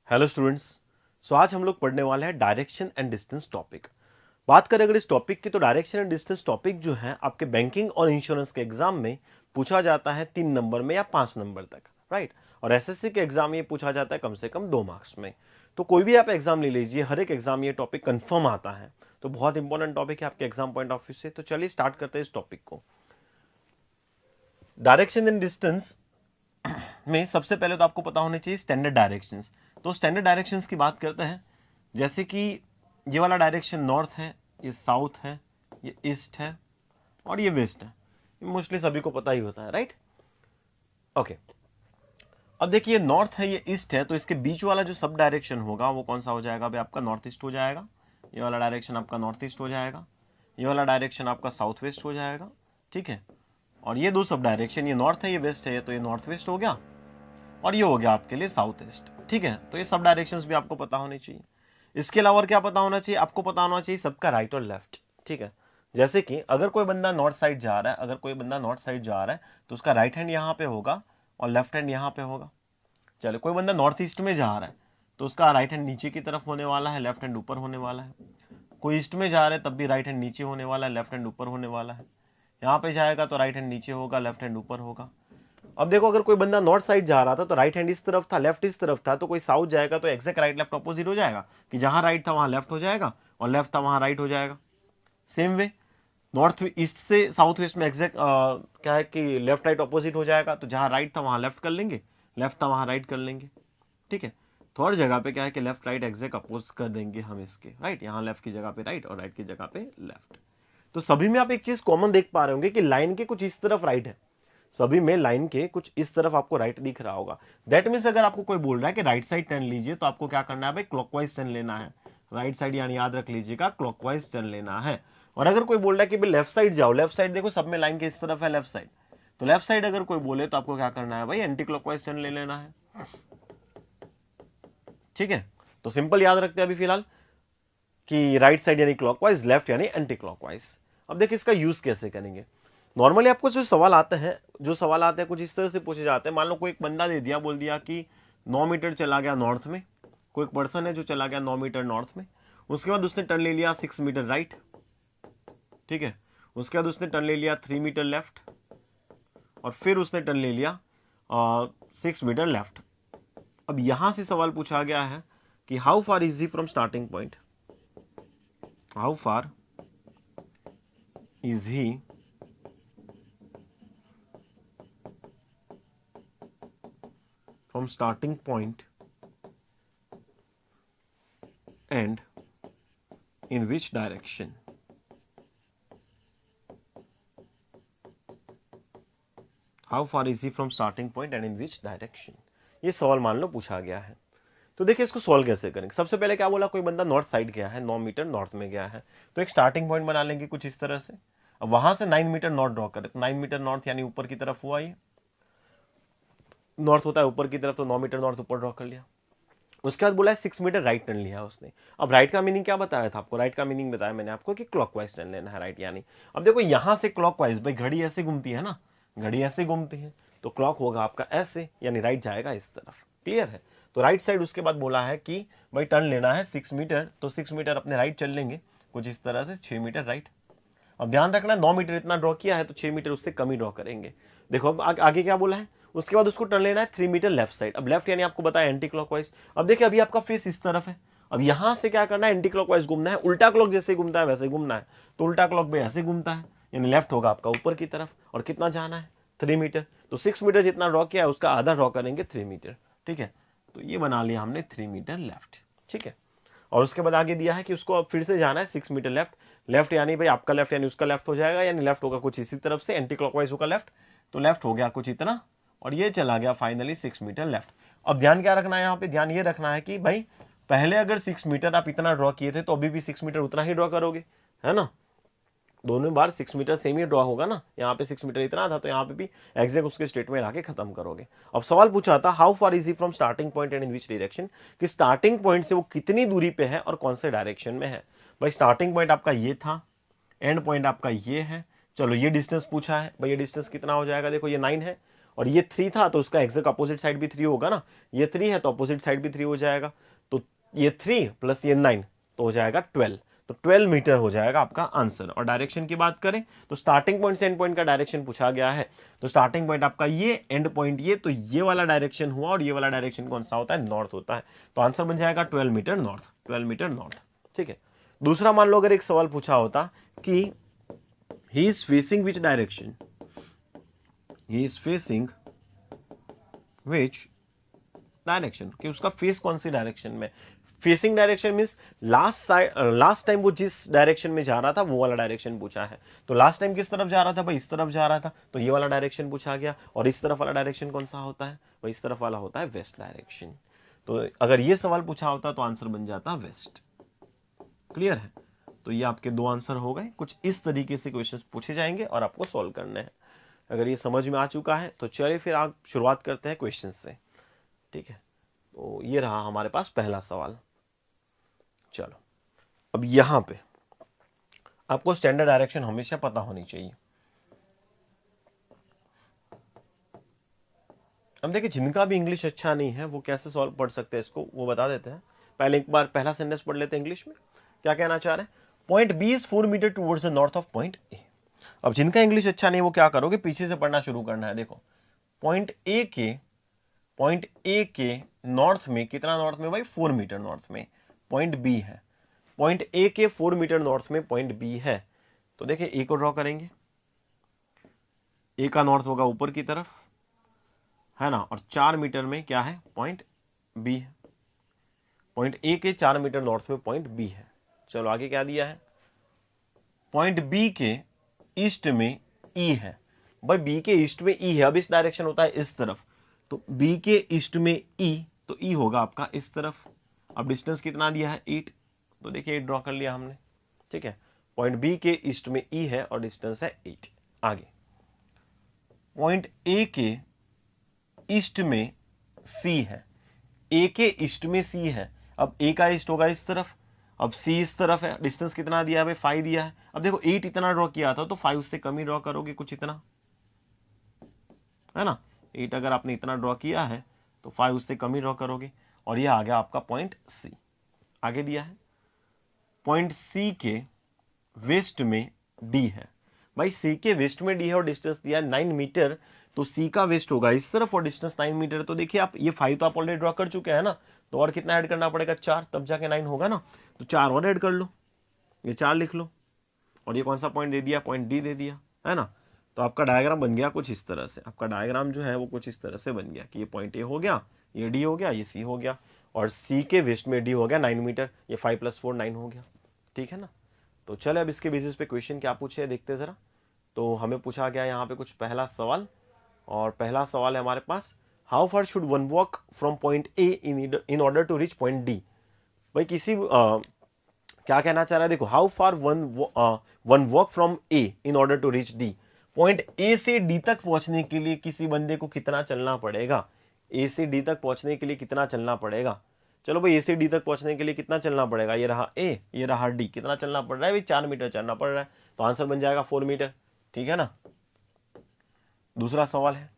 Hello students. सो आज हम लोग पढ़ने वाले हैं डायरेक्शन एंड डिस्टेंस टॉपिक। बात करें अगर इस टॉपिक की, तो डायरेक्शन एंड डिस्टेंस टॉपिक जो है आपके बैंकिंग और इंश्योरेंस के एग्जाम में पूछा जाता है 3 नंबर में या 5 नंबर तक, राइट। और एसएससी के एग्जाम में पूछा जाता है कम से कम 2 मार्क्स में। तो कोई भी आप एग्जाम ले लीजिए, हर एक एग्जाम ये टॉपिक कंफर्म आता है, तो बहुत इंपॉर्टेंट टॉपिक है आपके एग्जाम पॉइंट ऑफ व्यू से। तो चलिए स्टार्ट करते हैं इस टॉपिक को। डायरेक्शन एंड डिस्टेंस में सबसे पहले तो आपको पता होने चाहिए स्टैंडर्ड डायरेक्शंस। तो स्टैंडर्ड डायरेक्शंस की बात करते हैं, जैसे कि ये वाला डायरेक्शन नॉर्थ है, ये साउथ है, ये ईस्ट है और ये वेस्ट है। ये मोस्टली सभी को पता ही होता है, राइट। ओके, अब देखिए नॉर्थ है, ये ईस्ट है, तो इसके बीच वाला जो सब डायरेक्शन होगा वो कौन सा हो जाएगा भाई? आपका नॉर्थ ईस्ट हो जाएगा। ये वाला डायरेक्शन आपका नॉर्थ ईस्ट हो जाएगा, ये वाला डायरेक्शन आपका साउथ वेस्ट हो जाएगा, ठीक है। और ये दो सब डायरेक्शन, ये नॉर्थ है ये वेस्ट है, तो ये नॉर्थ वेस्ट हो गया और ये हो गया आपके लिए साउथ ईस्ट, ठीक है। तो ये सब डायरेक्शंस भी आपको पता होने चाहिए। इसके अलावा और क्या पता होना चाहिए? आपको पता होना चाहिए सबका राइट और लेफ्ट, ठीक है। जैसे कि अगर कोई बंदा नॉर्थ साइड जा रहा है, अगर कोई बंदा नॉर्थ साइड जा रहा है तो उसका राइट हैंड यहाँ पे होगा और लेफ्ट हैंड यहाँ पे होगा। चलो, कोई बंदा नॉर्थ ईस्ट में जा रहा है तो उसका राइट हैंड नीचे की तरफ होने वाला है, लेफ्ट हैंड ऊपर होने वाला है। कोई ईस्ट में जा रहा है तब भी राइट हैंड नीचे होने वाला है, लेफ्ट हैंड ऊपर होने वाला है। यहाँ पे जाएगा तो राइट हैंड नीचे होगा, लेफ्ट हैंड ऊपर होगा। अब देखो, अगर कोई बंदा नॉर्थ साइड जा रहा था तो राइट हैंड इस तरफ था, लेफ्ट इस तरफ था, तो कोई साउथ जाएगा तो एग्जैक्ट राइट लेफ्ट ऑपोजिट हो जाएगा कि जहां राइट था वहां लेफ्ट हो जाएगा और लेफ्ट था वहां राइट हो जाएगा। सेम वे नॉर्थ ईस्ट से साउथ वेस्ट में एग्जैक्ट क्या है कि लेफ्ट राइट ऑपोजिट हो जाएगा, तो जहां राइट था वहां लेफ्ट कर लेंगे, लेफ्ट था वहां राइट कर लेंगे, ठीक है। तो हर जगह पे क्या है कि लेफ्ट राइट एग्जैक्ट अपोज कर देंगे हम इसके, राइट। यहाँ लेफ्ट की जगह पे राइट और राइट की जगह पे लेफ्ट। तो सभी में आप एक चीज कॉमन देख पा रहे होंगे कि लाइन के कुछ इस तरफ राइट है, सभी में लाइन के कुछ इस तरफ आपको राइट दिख रहा होगा। दैट मीन्स अगर आपको कोई बोल रहा है कि राइट साइड टर्न लीजिए, तो आपको क्या करना है भाई? क्लॉकवाइज टर्न लेना है। राइट साइड यानी याद रख लीजिएगा क्लॉकवाइज टर्न लेना है। और अगर कोई बोल रहा है कि भाई लेफ्ट साइड जाओ, लेफ्ट साइड देखो सब में लाइन के इस तरफ है लेफ्ट साइड, तो लेफ्ट साइड अगर कोई बोले तो आपको क्या करना है भाई? एंटी क्लॉकवाइज टर्न ले लेना है, ठीक है। तो सिंपल याद रखते हैं अभी फिलहाल कि राइट साइड यानी क्लॉकवाइज, लेफ्ट यानी एंटी क्लॉकवाइज। अब देखिए इसका यूज कैसे करेंगे। नॉर्मली आपको जो सवाल आते हैं कुछ इस तरह से पूछे जाते हैं। मान लो कोई एक बंदा दे दिया, बोल दिया कि 9 मीटर चला गया नॉर्थ में। कोई एक पर्सन है जो चला गया 9 मीटर नॉर्थ में, उसके बाद उसने टर्न ले लिया 6 मीटर राइट, ठीक है। उसके बाद उसने टर्न ले लिया 3 मीटर लेफ्ट और फिर उसने टर्न ले लिया 6 मीटर लेफ्ट। अब यहां से सवाल पूछा गया है कि how far is he from starting point, how far is he from starting point and in which direction। How far is he from starting point and in which direction? ये सवाल मान लो पूछा गया है। तो देखिए इसको सॉल्व कैसे करेंगे। सबसे पहले क्या बोला, कोई बंदा नॉर्थ साइड गया है, 9 मीटर नॉर्थ में गया है, तो एक स्टार्टिंग पॉइंट बना लेंगे कुछ इस तरह से। अब वहां से 9 मीटर नॉर्थ ड्रॉ करें, तो 9 मीटर नॉर्थ यानी ऊपर की तरफ हुआ, ये नॉर्थ होता है ऊपर की तरफ, तो 9 मीटर नॉर्थ ऊपर ड्रॉ कर लिया। उसके बाद बोला है 6 मीटर राइट टर्न लिया उसने। अब राइट का मीनिंग क्या बताया था आपको? राइट का मीनिंग बताया मैंने आपको कि क्लॉकवाइज टर्न लेना है, राइट यानी। अब देखो यहां से क्लॉकवाइज, भाई घड़ी ऐसे घूमती है ना, घड़ी ऐसे घूमती है, तो क्लॉक होगा आपका ऐसे, यानी राइट जाएगा इस तरफ। क्लियर है? तो राइट साइड उसके बाद बोला है कि भाई टर्न लेना है 6 मीटर, तो 6 मीटर अपने राइट चल लेंगे कुछ इस तरह से, 6 मीटर राइट। अब ध्यान रखना 9 मीटर इतना ड्रॉ किया है तो 6 मीटर उससे कम ही ड्रॉ करेंगे। देखो अब आगे क्या बोला है, उसके बाद उसको टर्न लेना है 3 मीटर लेफ्ट साइड। अब लेफ्ट यानी आपको बताया एंटी क्लॉकवाइज। अब देखिए अभी आपका फेस इस तरफ है, अब यहां से क्या करना है? एंटी क्लॉकवाइज घूमना है। उल्टा क्लॉक जैसे घूमता है वैसे घूमना है, तो उल्टा क्लॉक भी ऐसे घूमता है, यानी लेफ्ट होगा आपका ऊपर की तरफ। और कितना जाना है? 3 मीटर। तो 6 मीटर जितना ड्रॉ किया है उसका आधा ड्रॉ करेंगे 3 मीटर, ठीक है। तो ये बना लिया हमने 3 मीटर लेफ्ट, ठीक है। और उसके बाद आगे दिया है कि उसको अब फिर से जाना है 6 मीटर लेफ्ट। लेफ्ट यानी भाई आपका लेफ्ट यानी उसका लेफ्ट हो जाएगा, यानी लेफ्ट होगा कुछ इसी तरफ से, एंटी क्लॉकवाइज होगा लेफ्ट, तो लेफ्ट हो गया कुछ इतना और ये चला गया फाइनली 6 मीटर लेफ्ट। अब ध्यान क्या रखना है यहाँ पे? ध्यान ये रखना है कि भाई पहले अगर 6 मीटर आप इतना ड्रॉ किए थे तो अभी भी 6 मीटर उतना ही ड्रॉ करोगे, है ना। दोनों बार 6 मीटर सेम ही ड्रॉ होगा ना। यहाँ पे 6 मीटर इतना था तो यहाँ पे भी एग्जैक्ट उसके स्टेटमेंट आके खत्म करोगे। अब सवाल पूछा था how far is he from starting point and in which direction, कि स्टार्टिंग पॉइंट से वो कितनी दूरी पे है और कौन से डायरेक्शन में है। भाई स्टार्टिंग पॉइंट आपका ये था, एंड पॉइंट आपका ये है। चलो ये डिस्टेंस पूछा है, भाई ये डिस्टेंस कितना हो जाएगा? देखो ये 9 है और ये 3 था तो उसका एग्जैक्ट अपोजिट साइड भी 3 होगा ना, ये 3 है तो अपोजिट साइड भी 3 हो जाएगा, तो ये 3 प्लस ये 9 तो हो जाएगा 12, तो 12 मीटर हो जाएगा आपका आंसर। और डायरेक्शन की बात करें तो स्टार्टिंग पॉइंट से एंड पॉइंट का डायरेक्शन पूछा गया है, तो स्टार्टिंग पॉइंट आपका ये, एंड पॉइंट ये, तो ये वाला डायरेक्शन हुआ और ये वाला डायरेक्शन कौन सा होता है, नॉर्थ होता है, तो आंसर बन जाएगा 12 मीटर नॉर्थ, 12 मीटर नॉर्थ। ठीक है, दूसरा मान लो अगर एक सवाल पूछा होता कि ही is facing which direction, he is facing which direction, कि उसका फेस कौन सी डायरेक्शन में, facing direction means last time वो जिस डायरेक्शन में जा रहा था वो वाला डायरेक्शन पूछा है, तो लास्ट टाइम किस तरफ जा रहा था भाई, इस तरफ जा रहा था, तो ये वाला डायरेक्शन पूछा गया, और इस तरफ वाला डायरेक्शन कौन सा होता है, भाई इस तरफ वाला होता है वेस्ट डायरेक्शन, तो अगर ये सवाल पूछा होता तो आंसर बन जाता वेस्ट। क्लियर है, तो ये आपके 2 आंसर हो गए। कुछ इस तरीके से क्वेश्चंस पूछे जाएंगे और आपको सॉल्व करने हैं। अगर ये समझ में आ चुका है तो चलिए फिर आप शुरुआत करते हैं क्वेश्चन से। ठीक है, तो ये रहा हमारे पास पहला सवाल। चलो, अब यहां पे आपको स्टैंडर्ड डायरेक्शन हमेशा पता होनी चाहिए। अब देखिए, जिनका भी इंग्लिश अच्छा नहीं है वो कैसे सॉल्व पढ़ सकते हैं इसको, वो बता देते हैं। पहले एक बार पहला सेंटेंस पढ़ लेते हैं इंग्लिश में। क्या कहना चाह रहे हैं, point B is 4 metre towards the north of point A. अब जिनका इंग्लिश अच्छा नहीं वो क्या करोगे, पीछे से पढ़ना शुरू करना है। देखो, पॉइंट ए के नॉर्थ में, कितना नॉर्थ में भाई, 4 मीटर नॉर्थ में पॉइंट बी है। पॉइंट ए के 4 मीटर नॉर्थ में पॉइंट बी है, तो देखिए ए को ड्रॉ करेंगे। ए का नॉर्थ होगा ऊपर की तरफ, है ना, और 4 मीटर में क्या है, पॉइंट बी है। पॉइंट ए के 4 मीटर नॉर्थ में पॉइंट बी है। चलो आगे क्या दिया है, पॉइंट बी के ईस्ट में ई है। भाई बी के ईस्ट में ई है, अब इस डायरेक्शन होता है इस तरफ, तो बी के ईस्ट में ई, तो ई होगा आपका इस तरफ। अब डिस्टेंस कितना दिया है, 8, तो देखिए 8 ड्रॉ कर लिया हमने। ठीक है, पॉइंट बी के ईस्ट में ई है और डिस्टेंस है 8। आगे पॉइंट ए के ईस्ट में सी है, ए के ईस्ट में सी है। अब ए का ईस्ट होगा इस तरफ, अब सी इस तरफ है, डिस्टेंस कितना दिया है भाई, 5 दिया है। अब देखो 8 इतना ड्रॉ किया था तो 5 से कम ही ड्रॉ करोगे, कुछ इतना, है ना। 8 अगर आपने इतना ड्रॉ किया है तो 5 उससे कम ही ड्रॉ करोगे, और ये आ गया आपका पॉइंट सी। आगे दिया है पॉइंट सी के वेस्ट में डी है। भाई सी के वेस्ट में डी है और डिस्टेंस दिया है 9 मीटर, तो सी का वेस्ट होगा इस तरफ और डिस्टेंस 9 मीटर। तो देखिए आप, ये 5 तो आप ऑलरेडी ड्रॉ कर चुके हैं ना, तो और कितना ऐड करना पड़ेगा, 4, तब जाके 9 होगा ना, तो 4 और ऐड कर लो, ये 4 लिख लो, और ये कौन सा पॉइंट दे दिया, पॉइंट डी दे दिया, है ना। तो आपका डायग्राम बन गया कुछ इस तरह से, आपका डायग्राम जो है वो कुछ इस तरह से बन गया कि ये पॉइंट ए हो गया, ये डी हो गया, ये सी हो गया, और सी के वेस्ट में डी हो गया 9 मीटर, ये 5 + 4 9 हो गया। ठीक है ना, तो चले अब इसके बेसिस पे क्वेश्चन क्या पूछे है देखते जरा। तो हमें पूछा गया यहाँ पे कुछ पहला सवाल, और पहला सवाल है हमारे पास, how far should one walk from point A in order to reach point D. भाई किसी क्या कहना चाह रहा है, देखो, how far one walk from A in order to reach D. Point A से डी तक पहुंचने के लिए किसी बंदे को कितना चलना पड़ेगा, ए से डी तक पहुंचने के लिए कितना चलना पड़ेगा। चलो भाई, ए से डी तक पहुंचने के लिए कितना चलना पड़ेगा, ये रहा ए, ये रहा डी, कितना चलना पड़ रहा है भाई, 4 मीटर चलना पड़ रहा है, तो आंसर बन जाएगा 4 मीटर। ठीक है ना। दूसरा सवाल है,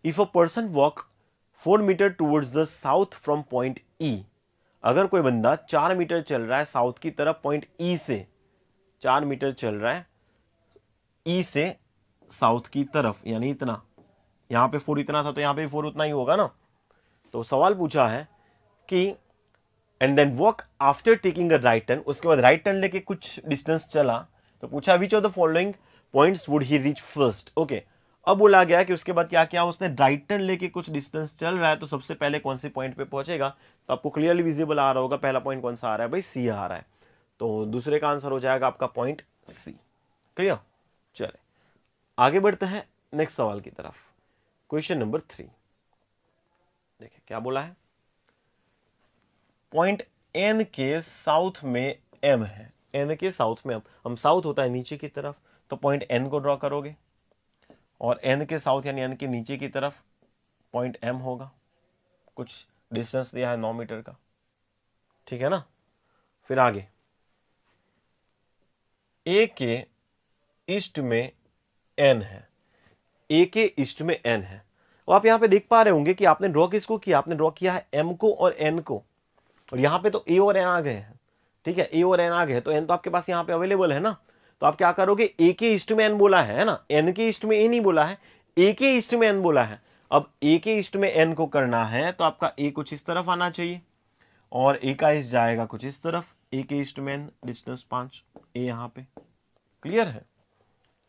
if a person walk 4 metre towards the south from point E. अगर कोई बंदा 4 मीटर चल रहा है साउथ की तरफ पॉइंट ई से, 4 मीटर चल रहा है ई से साउथ की तरफ, यानी इतना, यहां पे 4 इतना था तो यहां पे 4 उतना ही होगा ना। तो सवाल पूछा है कि and then walk after taking a right turn, उसके बाद राइट टर्न लेके कुछ डिस्टेंस चला, तो पूछा which of the following points would he reach first. Okay, अब बोला गया कि उसके बाद क्या किया, उसने राइट टर्न लेके कुछ डिस्टेंस चल रहा है, तो सबसे पहले कौन से पॉइंट पे पहुंचेगा, तो आपको क्लियरली विजिबल आ रहा होगा, पहला पॉइंट कौन सा आ रहा है भाई, सी आ रहा है, तो दूसरे का आंसर हो जाएगा आपका पॉइंट सी। क्लियर, चले आगे बढ़ते हैं नेक्स्ट सवाल की तरफ। क्वेश्चन नंबर 3, देखिए क्या बोला है, पॉइंट एन के साउथ में एम है, एन के साउथ में हम साउथ होता है नीचे की तरफ, तो पॉइंट एन को ड्रॉ करोगे, और एन के साउथ यानी एन के नीचे की तरफ पॉइंट एम होगा, कुछ डिस्टेंस दिया है 9 मीटर का। ठीक है ना। फिर आगे ए के ईस्ट में एन है, ए के ईस्ट में एन है। और आप यहाँ पे देख पा रहे होंगे कि आपने ड्रॉ किसको किया, आपने ड्रॉ किया है m को और n को, और यहाँ पे तो a और n आ गए हैं, ठीक है, a और n आ गए, तो n तो आपके पास यहाँ पे अवेलेबल है ना, तो आप क्या करोगे, a के ईस्ट में n बोला है ना, n के ईस्ट में a नहीं बोला है, a के ईस्ट में n बोला है। अब a के ईस्ट में n को करना है तो आपका a कुछ इस तरफ आना चाहिए और a का ईस्ट जाएगा कुछ इस तरफ, a के ईस्ट में n डिस्टेंस 5, a यहाँ पे, क्लियर है।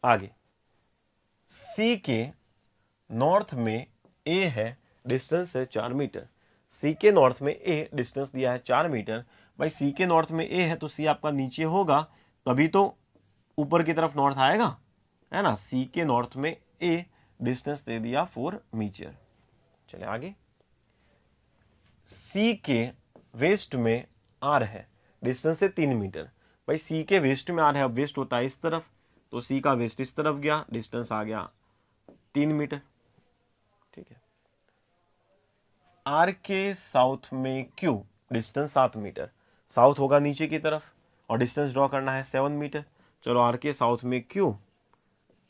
आगे C के नॉर्थ में A है, डिस्टेंस है 4 मीटर, C के नॉर्थ में A डिस्टेंस दिया है 4 मीटर, भाई C के नॉर्थ में A है तो C आपका नीचे होगा, तभी तो ऊपर की तरफ नॉर्थ आएगा, है ना। C के नॉर्थ में A डिस्टेंस दे दिया 4 मीटर। चले आगे, C के वेस्ट में R है, डिस्टेंस है 3 मीटर, भाई C के वेस्ट में R है, अब वेस्ट होता है इस तरफ, तो C का वेस्ट इस तरफ गया, डिस्टेंस आ गया 3 मीटर, ठीक है। R के साउथ में Q डिस्टेंस 7 मीटर, साउथ होगा नीचे की तरफ और डिस्टेंस ड्रॉ करना है 7 मीटर। चलो R के साउथ में Q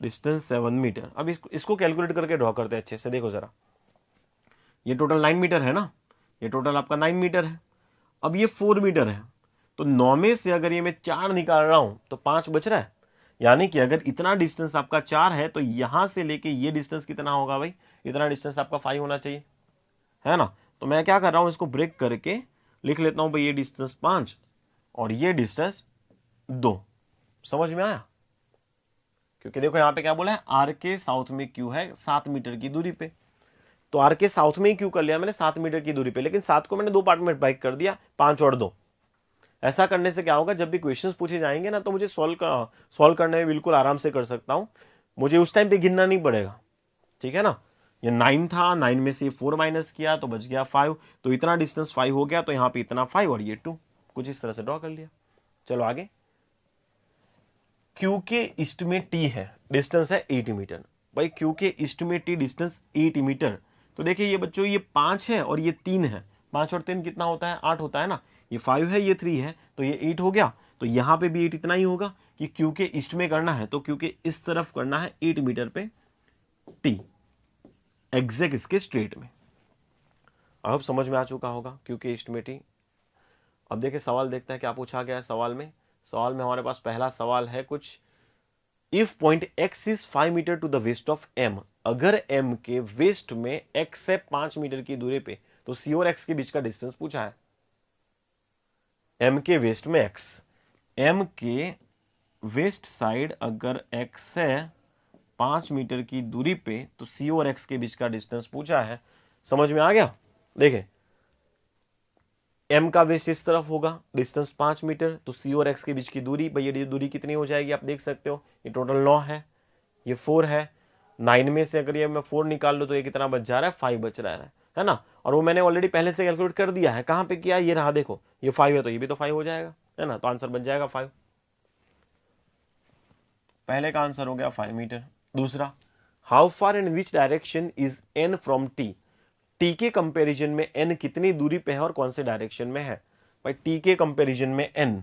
डिस्टेंस 7 मीटर। अब इसको कैलकुलेट करके ड्रॉ करते हैं अच्छे से, देखो जरा, ये टोटल 9 मीटर है ना, ये टोटल आपका 9 मीटर है। अब ये 4 मीटर है, तो 9 में से अगर ये मैं 4 निकाल रहा हूं तो 5 बच रहा है, यानी कि अगर इतना डिस्टेंस आपका 4 है तो यहां से लेके ये डिस्टेंस कितना होगा भाई, इतना डिस्टेंस आपका 5 होना चाहिए, है ना। तो मैं क्या कर रहा हूं, इसको ब्रेक करके लिख लेता हूं भाई, ये डिस्टेंस 5 और ये डिस्टेंस 2, समझ में आया। क्योंकि देखो यहां पे क्या बोला है, आर के साउथ में क्यू है 7 मीटर की दूरी पे, तो आर के साउथ में ही क्यू कर लिया मैंने 7 मीटर की दूरी पे, लेकिन 7 को मैंने 2 पार्ट में डिवाइड कर दिया, 5 और 2। ऐसा करने से क्या होगा, जब भी क्वेश्चंस पूछे जाएंगे ना तो मुझे सॉल्व करने में बिल्कुल आराम से कर सकता हूं, मुझे उस टाइम पे गिनना नहीं पड़ेगा, ठीक है ना। ये 9 था, 9 में से 4 माइनस किया तो बच गया 5, तो इतना डिस्टेंस 5 हो गया, तो यहां पे इतना 5 और ये 2, कुछ इस तरह से ड्रॉ कर लिया। चलो आगे, क्यू के ईस्ट में टी है, डिस्टेंस है 8 मीटर, भाई क्यू के ईस्ट में टी डिस्टेंस 8 मीटर, तो देखिए ये बच्चों ये 5 है और ये 3 है, 5 और 3 कितना होता है, 8 होता है ना, ये 5 है ये 3 है, तो ये 8 हो गया, तो यहां पे भी 8 इतना ही होगा कि क्यू के ईस्ट में करना है तो क्यू के इस तरफ करना है 8 मीटर पे टी, एग्जैक्ट इसके स्ट्रेट में। अब समझ में आ चुका होगा क्यू के ईस्ट में टी। अब देखिए सवाल देखते हैं क्या पूछा गया है सवाल में। सवाल में हमारे पास पहला सवाल है कुछ, if point x is 5 metre to the west of m, अगर m के वेस्ट में x से 5 मीटर की दूरी पे, तो c और x के बीच का डिस्टेंस पूछा है। m के वेस्ट में x, m के वेस्ट साइड अगर x से 5 मीटर की दूरी पे, तो c और x के बीच का डिस्टेंस पूछा है। समझ में आ गया। देखें m का वेस्ट इस तरफ होगा, डिस्टेंस 5 मीटर, तो c और x के बीच की दूरी, भाई ये दूरी कितनी हो जाएगी आप देख सकते हो, ये टोटल 9 है, ये 4 है, 9 में से अगर ये मैं 4 निकाल लो तो ये कितना बच जा रहा है, 5 बच रहा है ना। और वो मैंने ऑलरेडी पहले से कैलकुलेट कर दिया है, कहां पे किया, ये रहा देखो, ये 5 है तो ये भी तो 5 हो जाएगा, है ना, तो आंसर बन जाएगा 5। पहले का आंसर हो गया 5 मीटर। दूसरा, how far in which direction is n from t, T के कंपैरिजन में n कितनी दूरी पे है और कौन से डायरेक्शन में है। भाई टी के कंपैरिजन में n,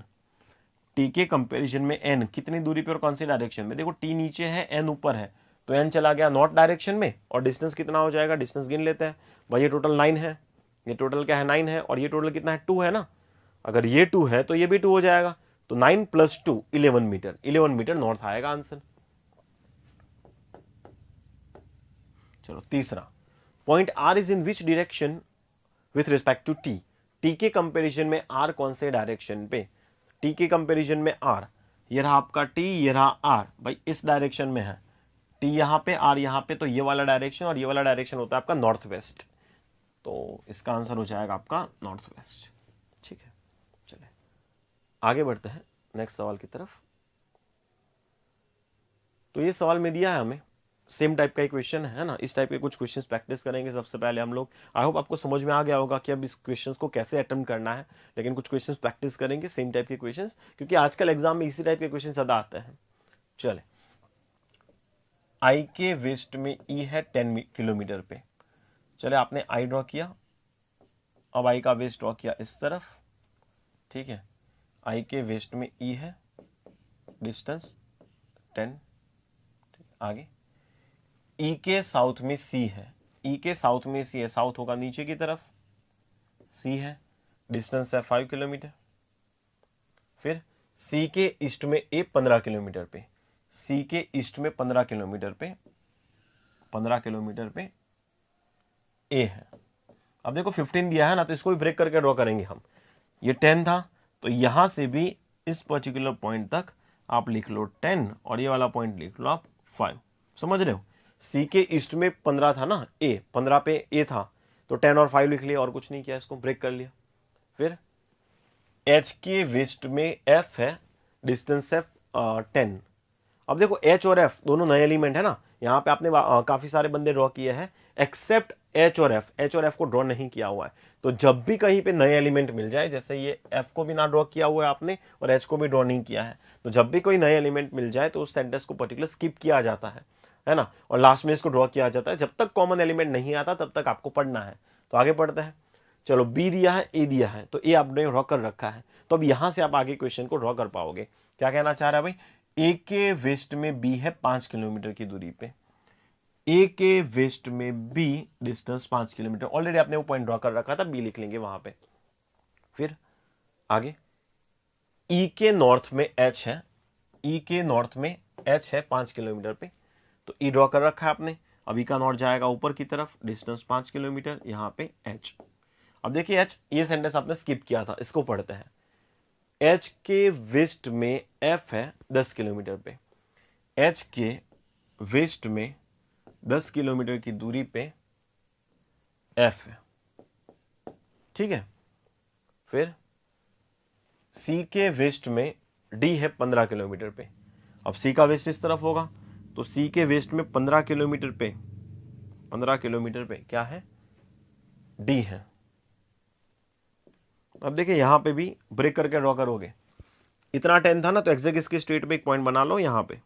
टी के कंपैरिजन में n कितनी दूरी पे और कौन सी डायरेक्शन में, देखो टी नीचे है n ऊपर है, तो n चला गया नॉर्थ डायरेक्शन में, और डिस्टेंस कितना हो जाएगा, डिस्टेंस गिन लेते हैं। भाई ये टोटल 9 है, ये टोटल क्या है 9 है, और ये टोटल कितना है 2 है ना, अगर ये 2 है तो ये भी 2 हो जाएगा, तो 9 + 2 11 मीटर, 11 मीटर नॉर्थ आएगा आंसर। चलो तीसरा, point R is in which direction with respect to T, T के कंपैरिजन में आर कौन से डायरेक्शन पे, टी के कंपैरिजन में आर, ये रहा आपका टी, ये रहा आर, भाई इस डायरेक्शन में है, टी यहां पे आर यहां पे, तो ये वाला डायरेक्शन और ये वाला डायरेक्शन होता है आपका नॉर्थ वेस्ट, तो इसका आंसर हो जाएगा आपका नॉर्थ वेस्ट। ठीक है, चलिए आगे बढ़ते हैं नेक्स्ट सवाल की तरफ। तो ये सवाल में दिया है हमें, सेम टाइप का एक क्वेश्चन है ना, इस टाइप के कुछ क्वेश्चंस प्रैक्टिस करेंगे सबसे पहले हम लोग। आई होप आपको समझ में आ गया होगा कि अब इस क्वेश्चंस को कैसे अटेम्प्ट करना है, लेकिन कुछ क्वेश्चंस प्रैक्टिस करेंगे सेम टाइप के क्वेश्चंस, क्योंकि आजकल एग्जाम में इसी टाइप के क्वेश्चन ज्यादा आते हैं। चले, आई के वेस्ट में ई है 10 किलोमीटर पे, चले आपने आई ड्रॉ किया, अब आई का वेस्ट ड्रॉ किया इस तरफ, ठीक है, आई के वेस्ट में ई है, डिस्टेंस 10, आगे ई के साउथ में सी है, ई के साउथ में सी है, साउथ होगा नीचे की तरफ, सी है, डिस्टेंस है 5 किलोमीटर। फिर सी के ईस्ट में ए 15 किलोमीटर पे, सी के ईस्ट में 15 किलोमीटर पे, 15 किलोमीटर पे ए है। अब देखो 15 दिया है ना, तो इसको भी ब्रेक करके ड्रॉ करेंगे हम। ये 10 था, तो यहां से भी इस पर्टिकुलर पॉइंट तक आप लिख लो 10 और ये वाला पॉइंट लिख लो आप 5। समझ रहे हो? सी के ईस्ट में 15 था ना, ए 15 पे ए था, तो 10 और 5 लिख लिया और कुछ नहीं किया, इसको ब्रेक कर लिया। फिर एच के वेस्ट में एफ है, डिस्टेंस है 10। अब देखो एच और एफ दोनों नए एलिमेंट है ना, यहाँ पे आपने काफी सारे बंदे ड्रॉ किए हैं, एक्सेप्ट एच और एफ को ड्रॉ नहीं किया हुआ है। तो जब भी कहीं पे नए एलिमेंट मिल जाए, जैसे ये एफ को भी ना ड्रॉ किया हुआ है आपने और एच को भी ड्रॉ नहीं किया है, तो जब भी कोई नए एलिमेंट मिल जाए तो उस सेंटेंस को पर्टिकुलर स्किप किया जाता है ना, और लास्ट में इसको ड्रॉ किया जाता है। जब तक कॉमन एलिमेंट नहीं आता तब तक आपको पढ़ना है। तो आगे पढ़ते हैं। चलो बी दिया है, ए दिया है, तो ए आपने ड्रॉ कर रखा है, तो अब यहां से आप आगे क्वेश्चन को ड्रॉ कर पाओगे। क्या कहना चाह रहा है भाई? ए के वेस्ट में बी है 5 किलोमीटर की दूरी पे, ए के वेस्ट में बी डिस्टेंस 5 किलोमीटर, ऑलरेडी आपने वो पॉइंट ड्रॉ कर रखा था, बी लिख लेंगे वहां पे। फिर आगे ई के नॉर्थ में एच है, ई के नॉर्थ में एच है 5 किलोमीटर पे, तो ई ड्रॉ कर रखा है आपने। अब ई का नॉर्थ जाएगा ऊपर की तरफ, डिस्टेंस 5 किलोमीटर, यहां पे एच। अब देखिए एच, ये सेंटेंस आपने स्किप किया था, इसको पढ़ते हैं। एच के वेस्ट में एफ है 10 किलोमीटर पे, एच के वेस्ट में 10 किलोमीटर की दूरी पे एफ है, ठीक है। फिर सी के वेस्ट में डी है 15 किलोमीटर पे। अब सी का वेस्ट इस तरफ होगा, तो सी के वेस्ट में 15 किलोमीटर पे, 15 किलोमीटर पे क्या है? डी है। अब देखिए यहां पे भी ब्रेक करके ड्रॉ करोगे। इतना 10 था ना, तो एग्जैक्ट इसके स्ट्रेट पे एक पॉइंट बना लो यहां पे,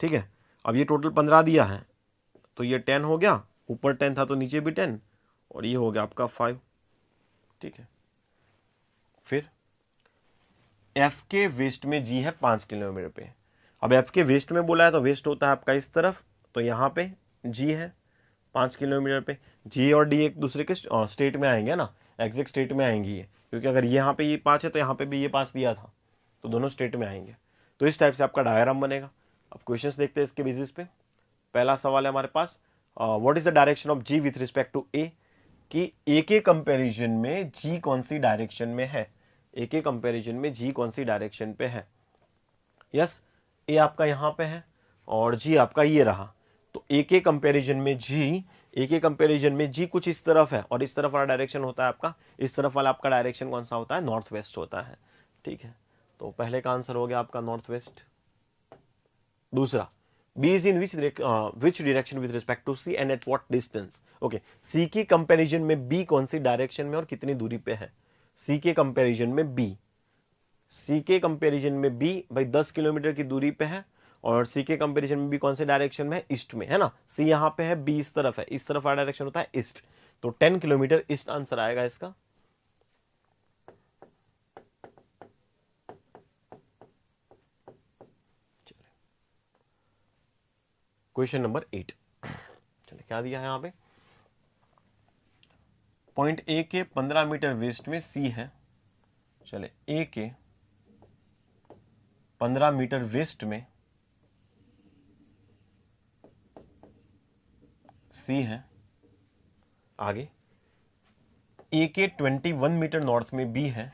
ठीक है। अब ये टोटल 15 दिया है, तो ये 10 हो गया, ऊपर 10 था तो नीचे भी 10, और ये हो गया आपका 5, ठीक है। फिर एफ के वेस्ट में जी है 5 किलोमीटर पे। अब एफ के वेस्ट में बोला है तो वेस्ट होता है आपका इस तरफ, तो यहाँ पे जी है 5 किलोमीटर पे। जी और डी एक दूसरे के स्टेट में आएंगे ना, एग्जैक्ट स्टेट में आएंगी ये, क्योंकि अगर यहाँ पे ये 5 है तो यहाँ पे भी ये 5 दिया था, तो दोनों स्टेट में आएंगे। तो इस टाइप से आपका डायग्राम बनेगा। अब क्वेश्चंस देखते हैं इसके बेसिस पे। पहला सवाल है हमारे पास, what is the direction of G with respect to A, कि ए के कंपैरिजन में जी कौन सी डायरेक्शन में है, ए के कंपैरिजन में जी कौन सी डायरेक्शन पे है। यस, ए आपका यहां पे है और जी आपका ये रहा, तो ए के कंपैरिजन में जी, ए के कंपैरिजन में जी कुछ इस तरफ है और इस तरफ वाला डायरेक्शन होता है आपका, इस तरफ वाला आपका डायरेक्शन कौन सा होता है? नॉर्थ वेस्ट होता है, ठीक है। तो पहले का आंसर हो गया आपका नॉर्थ वेस्ट। दूसरा, B is in which direction with respect to C and at what distance? Okay, C की कंपैरिजन में B कौन सी डायरेक्शन में और कितनी दूरी पे है? C के कंपैरिजन में B, C के कंपैरिजन में B भाई 10 किलोमीटर की दूरी पे है, और C के कंपैरिजन में B कौन से डायरेक्शन में है? ईस्ट में, है ना। C यहाँ पे है, B इस तरफ है, इस तरफ का डायरेक्शन होता है ईस्ट, तो 10 किलोमीटर ईस्ट आंसर आएगा इसका। क्वेश्चन नंबर 8, चलिए क्या दिया है यहाँ पे? पॉइंट ए के 15 मीटर वेस्ट में सी है। चले ए के 15 मीटर वेस्ट में सी है। आगे ए के 21 मीटर नॉर्थ में बी है,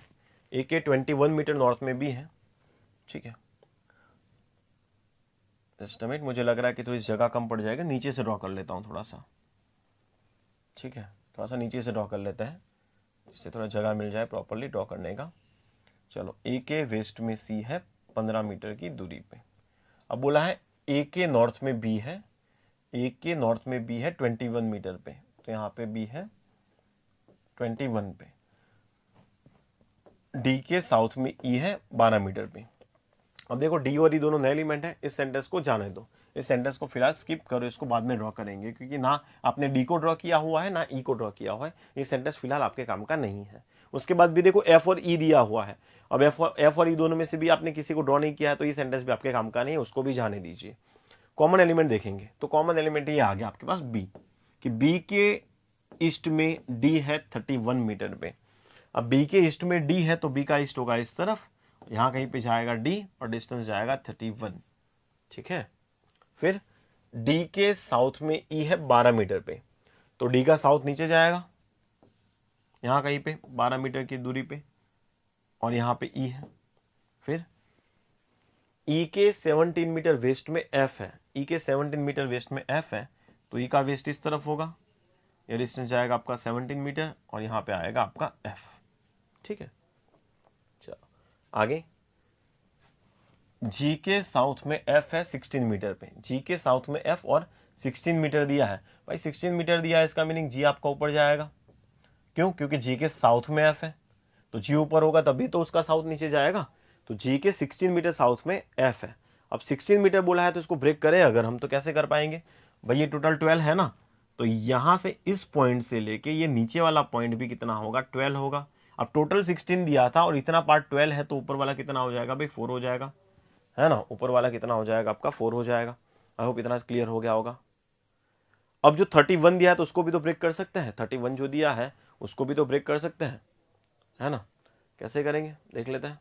ए के 21 मीटर नॉर्थ में बी है, ठीक है। एस्टिमेट मुझे लग रहा है कि थोड़ी जगह कम पड़ जाएगा, नीचे से ड्रॉ कर लेता हूँ थोड़ा सा, ठीक है। थोड़ा सा नीचे से ड्रॉ कर लेते हैं, जिससे थोड़ा जगह मिल जाए प्रॉपरली ड्रॉ करने का। चलो ए के वेस्ट में सी है 15 मीटर की दूरी पे। अब बोला है ए के नॉर्थ में बी है, ए के नॉर्थ में बी है 21 मीटर पे, तो यहाँ पे बी है 21 पे। डी के साउथ में ई है 12 मीटर पे। अब देखो डी और ई दोनों नए एलिमेंट है, इस सेंटेंस को जाने दो, इस सेंटेंस को फिलहाल स्किप करो, इसको बाद में ड्रॉ करेंगे, क्योंकि ना आपने डी को ड्रॉ किया हुआ है ना ई को ड्रॉ किया हुआ है, ये सेंटेंस फिलहाल आपके काम का नहीं है। उसके बाद भी देखो एफ और ई दिया हुआ है, अब एफ और ई दोनों में से भी आपने किसी को ड्रॉ नहीं किया है, तो ये सेंटेंस भी आपके काम का नहीं है, उसको भी जाने दीजिए। कॉमन एलिमेंट देखेंगे तो कॉमन एलिमेंट ये आ गया आपके पास बी, कि बी के ईस्ट में डी है 31 मीटर पे। अब बी के ईस्ट में डी है तो बी का ईस्ट होगा इस तरफ, यहां कहीं पे जाएगा डी और डिस्टेंस जाएगा 31, ठीक है। फिर डी के साउथ में ई है 12 मीटर पे, तो डी का साउथ नीचे जाएगा यहां कहीं पे 12 मीटर की दूरी पे, और यहां पे ई है। फिर ई के 17 मीटर वेस्ट में एफ है, ई के 17 मीटर वेस्ट में एफ है, तो ई का वेस्ट इस तरफ होगा, ये डिस्टेंस जाएगा आपका 17 मीटर और यहां पे आएगा आपका एफ, ठीक है। चलो आगे, जी के साउथ में एफ है 16 मीटर पे, जी के साउथ में एफ और 16 मीटर दिया है। भाई 16 मीटर दिया है, इसका मीनिंग जी आपका ऊपर जाएगा, क्यों? क्योंकि जी के साउथ में एफ है, तो जी ऊपर होगा तभी तो उसका साउथ नीचे जाएगा, तो जी के 16 मीटर साउथ में एफ है। अब 16 मीटर बोला है तो इसको ब्रेक करें अगर हम, तो कैसे कर पाएंगे भाई, ये टोटल 12 है ना, तो यहां से इस पॉइंट से लेके ये नीचे वाला पॉइंट भी कितना होगा, 12 होगा। अब टोटल 16 दिया था और इतना पार्ट 12 है, तो ऊपर वाला कितना हो जाएगा भाई, 4 हो जाएगा, है ना। ऊपर वाला कितना हो जाएगा आपका, 4 हो जाएगा। आई होप इतना क्लियर हो गया होगा। अब जो 31 दिया है तो उसको भी तो ब्रेक कर सकते हैं, 31 जो दिया है उसको भी तो ब्रेक कर सकते हैं, है ना। कैसे करेंगे देख लेते हैं।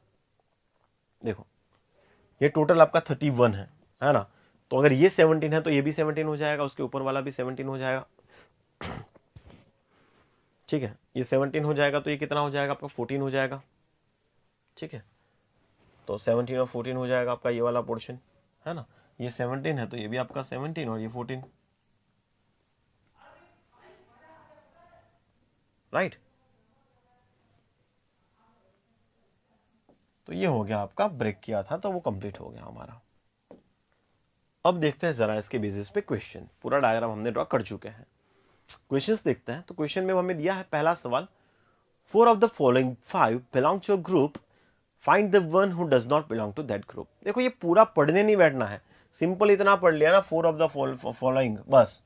देखो ये टोटल आपका 31 है ना, तो अगर ये 17 है तो ये भी 17 हो जाएगा, उसके ऊपर वाला भी 17 हो जाएगा, ठीक है। ये 17 हो जाएगा तो ये कितना हो जाएगा आपका, 14 हो जाएगा, ठीक है। तो 17 और 14 हो जाएगा आपका ये वाला पोर्शन, है ना। ये 17 है तो ये भी आपका 17 और ये 14, राइट। तो ये हो गया आपका, ब्रेक किया था तो वो कंप्लीट हो गया हमारा। अब देखते हैं जरा इसके बेसिस पे क्वेश्चन, पूरा डायग्राम हमने ड्रॉ कर चुके हैं। क्वेश्चंस देखते हैं। तो क्वेश्चन में हमें दिया है पहला सवाल, 4 of the following 5 belong to a group, find the one who does not belong to that group. देखो ये पूरा पढ़ने नहीं बैठना है, सिंपल इतना पढ़ लिया ना, 4 ऑफ द फॉलोइंग, बस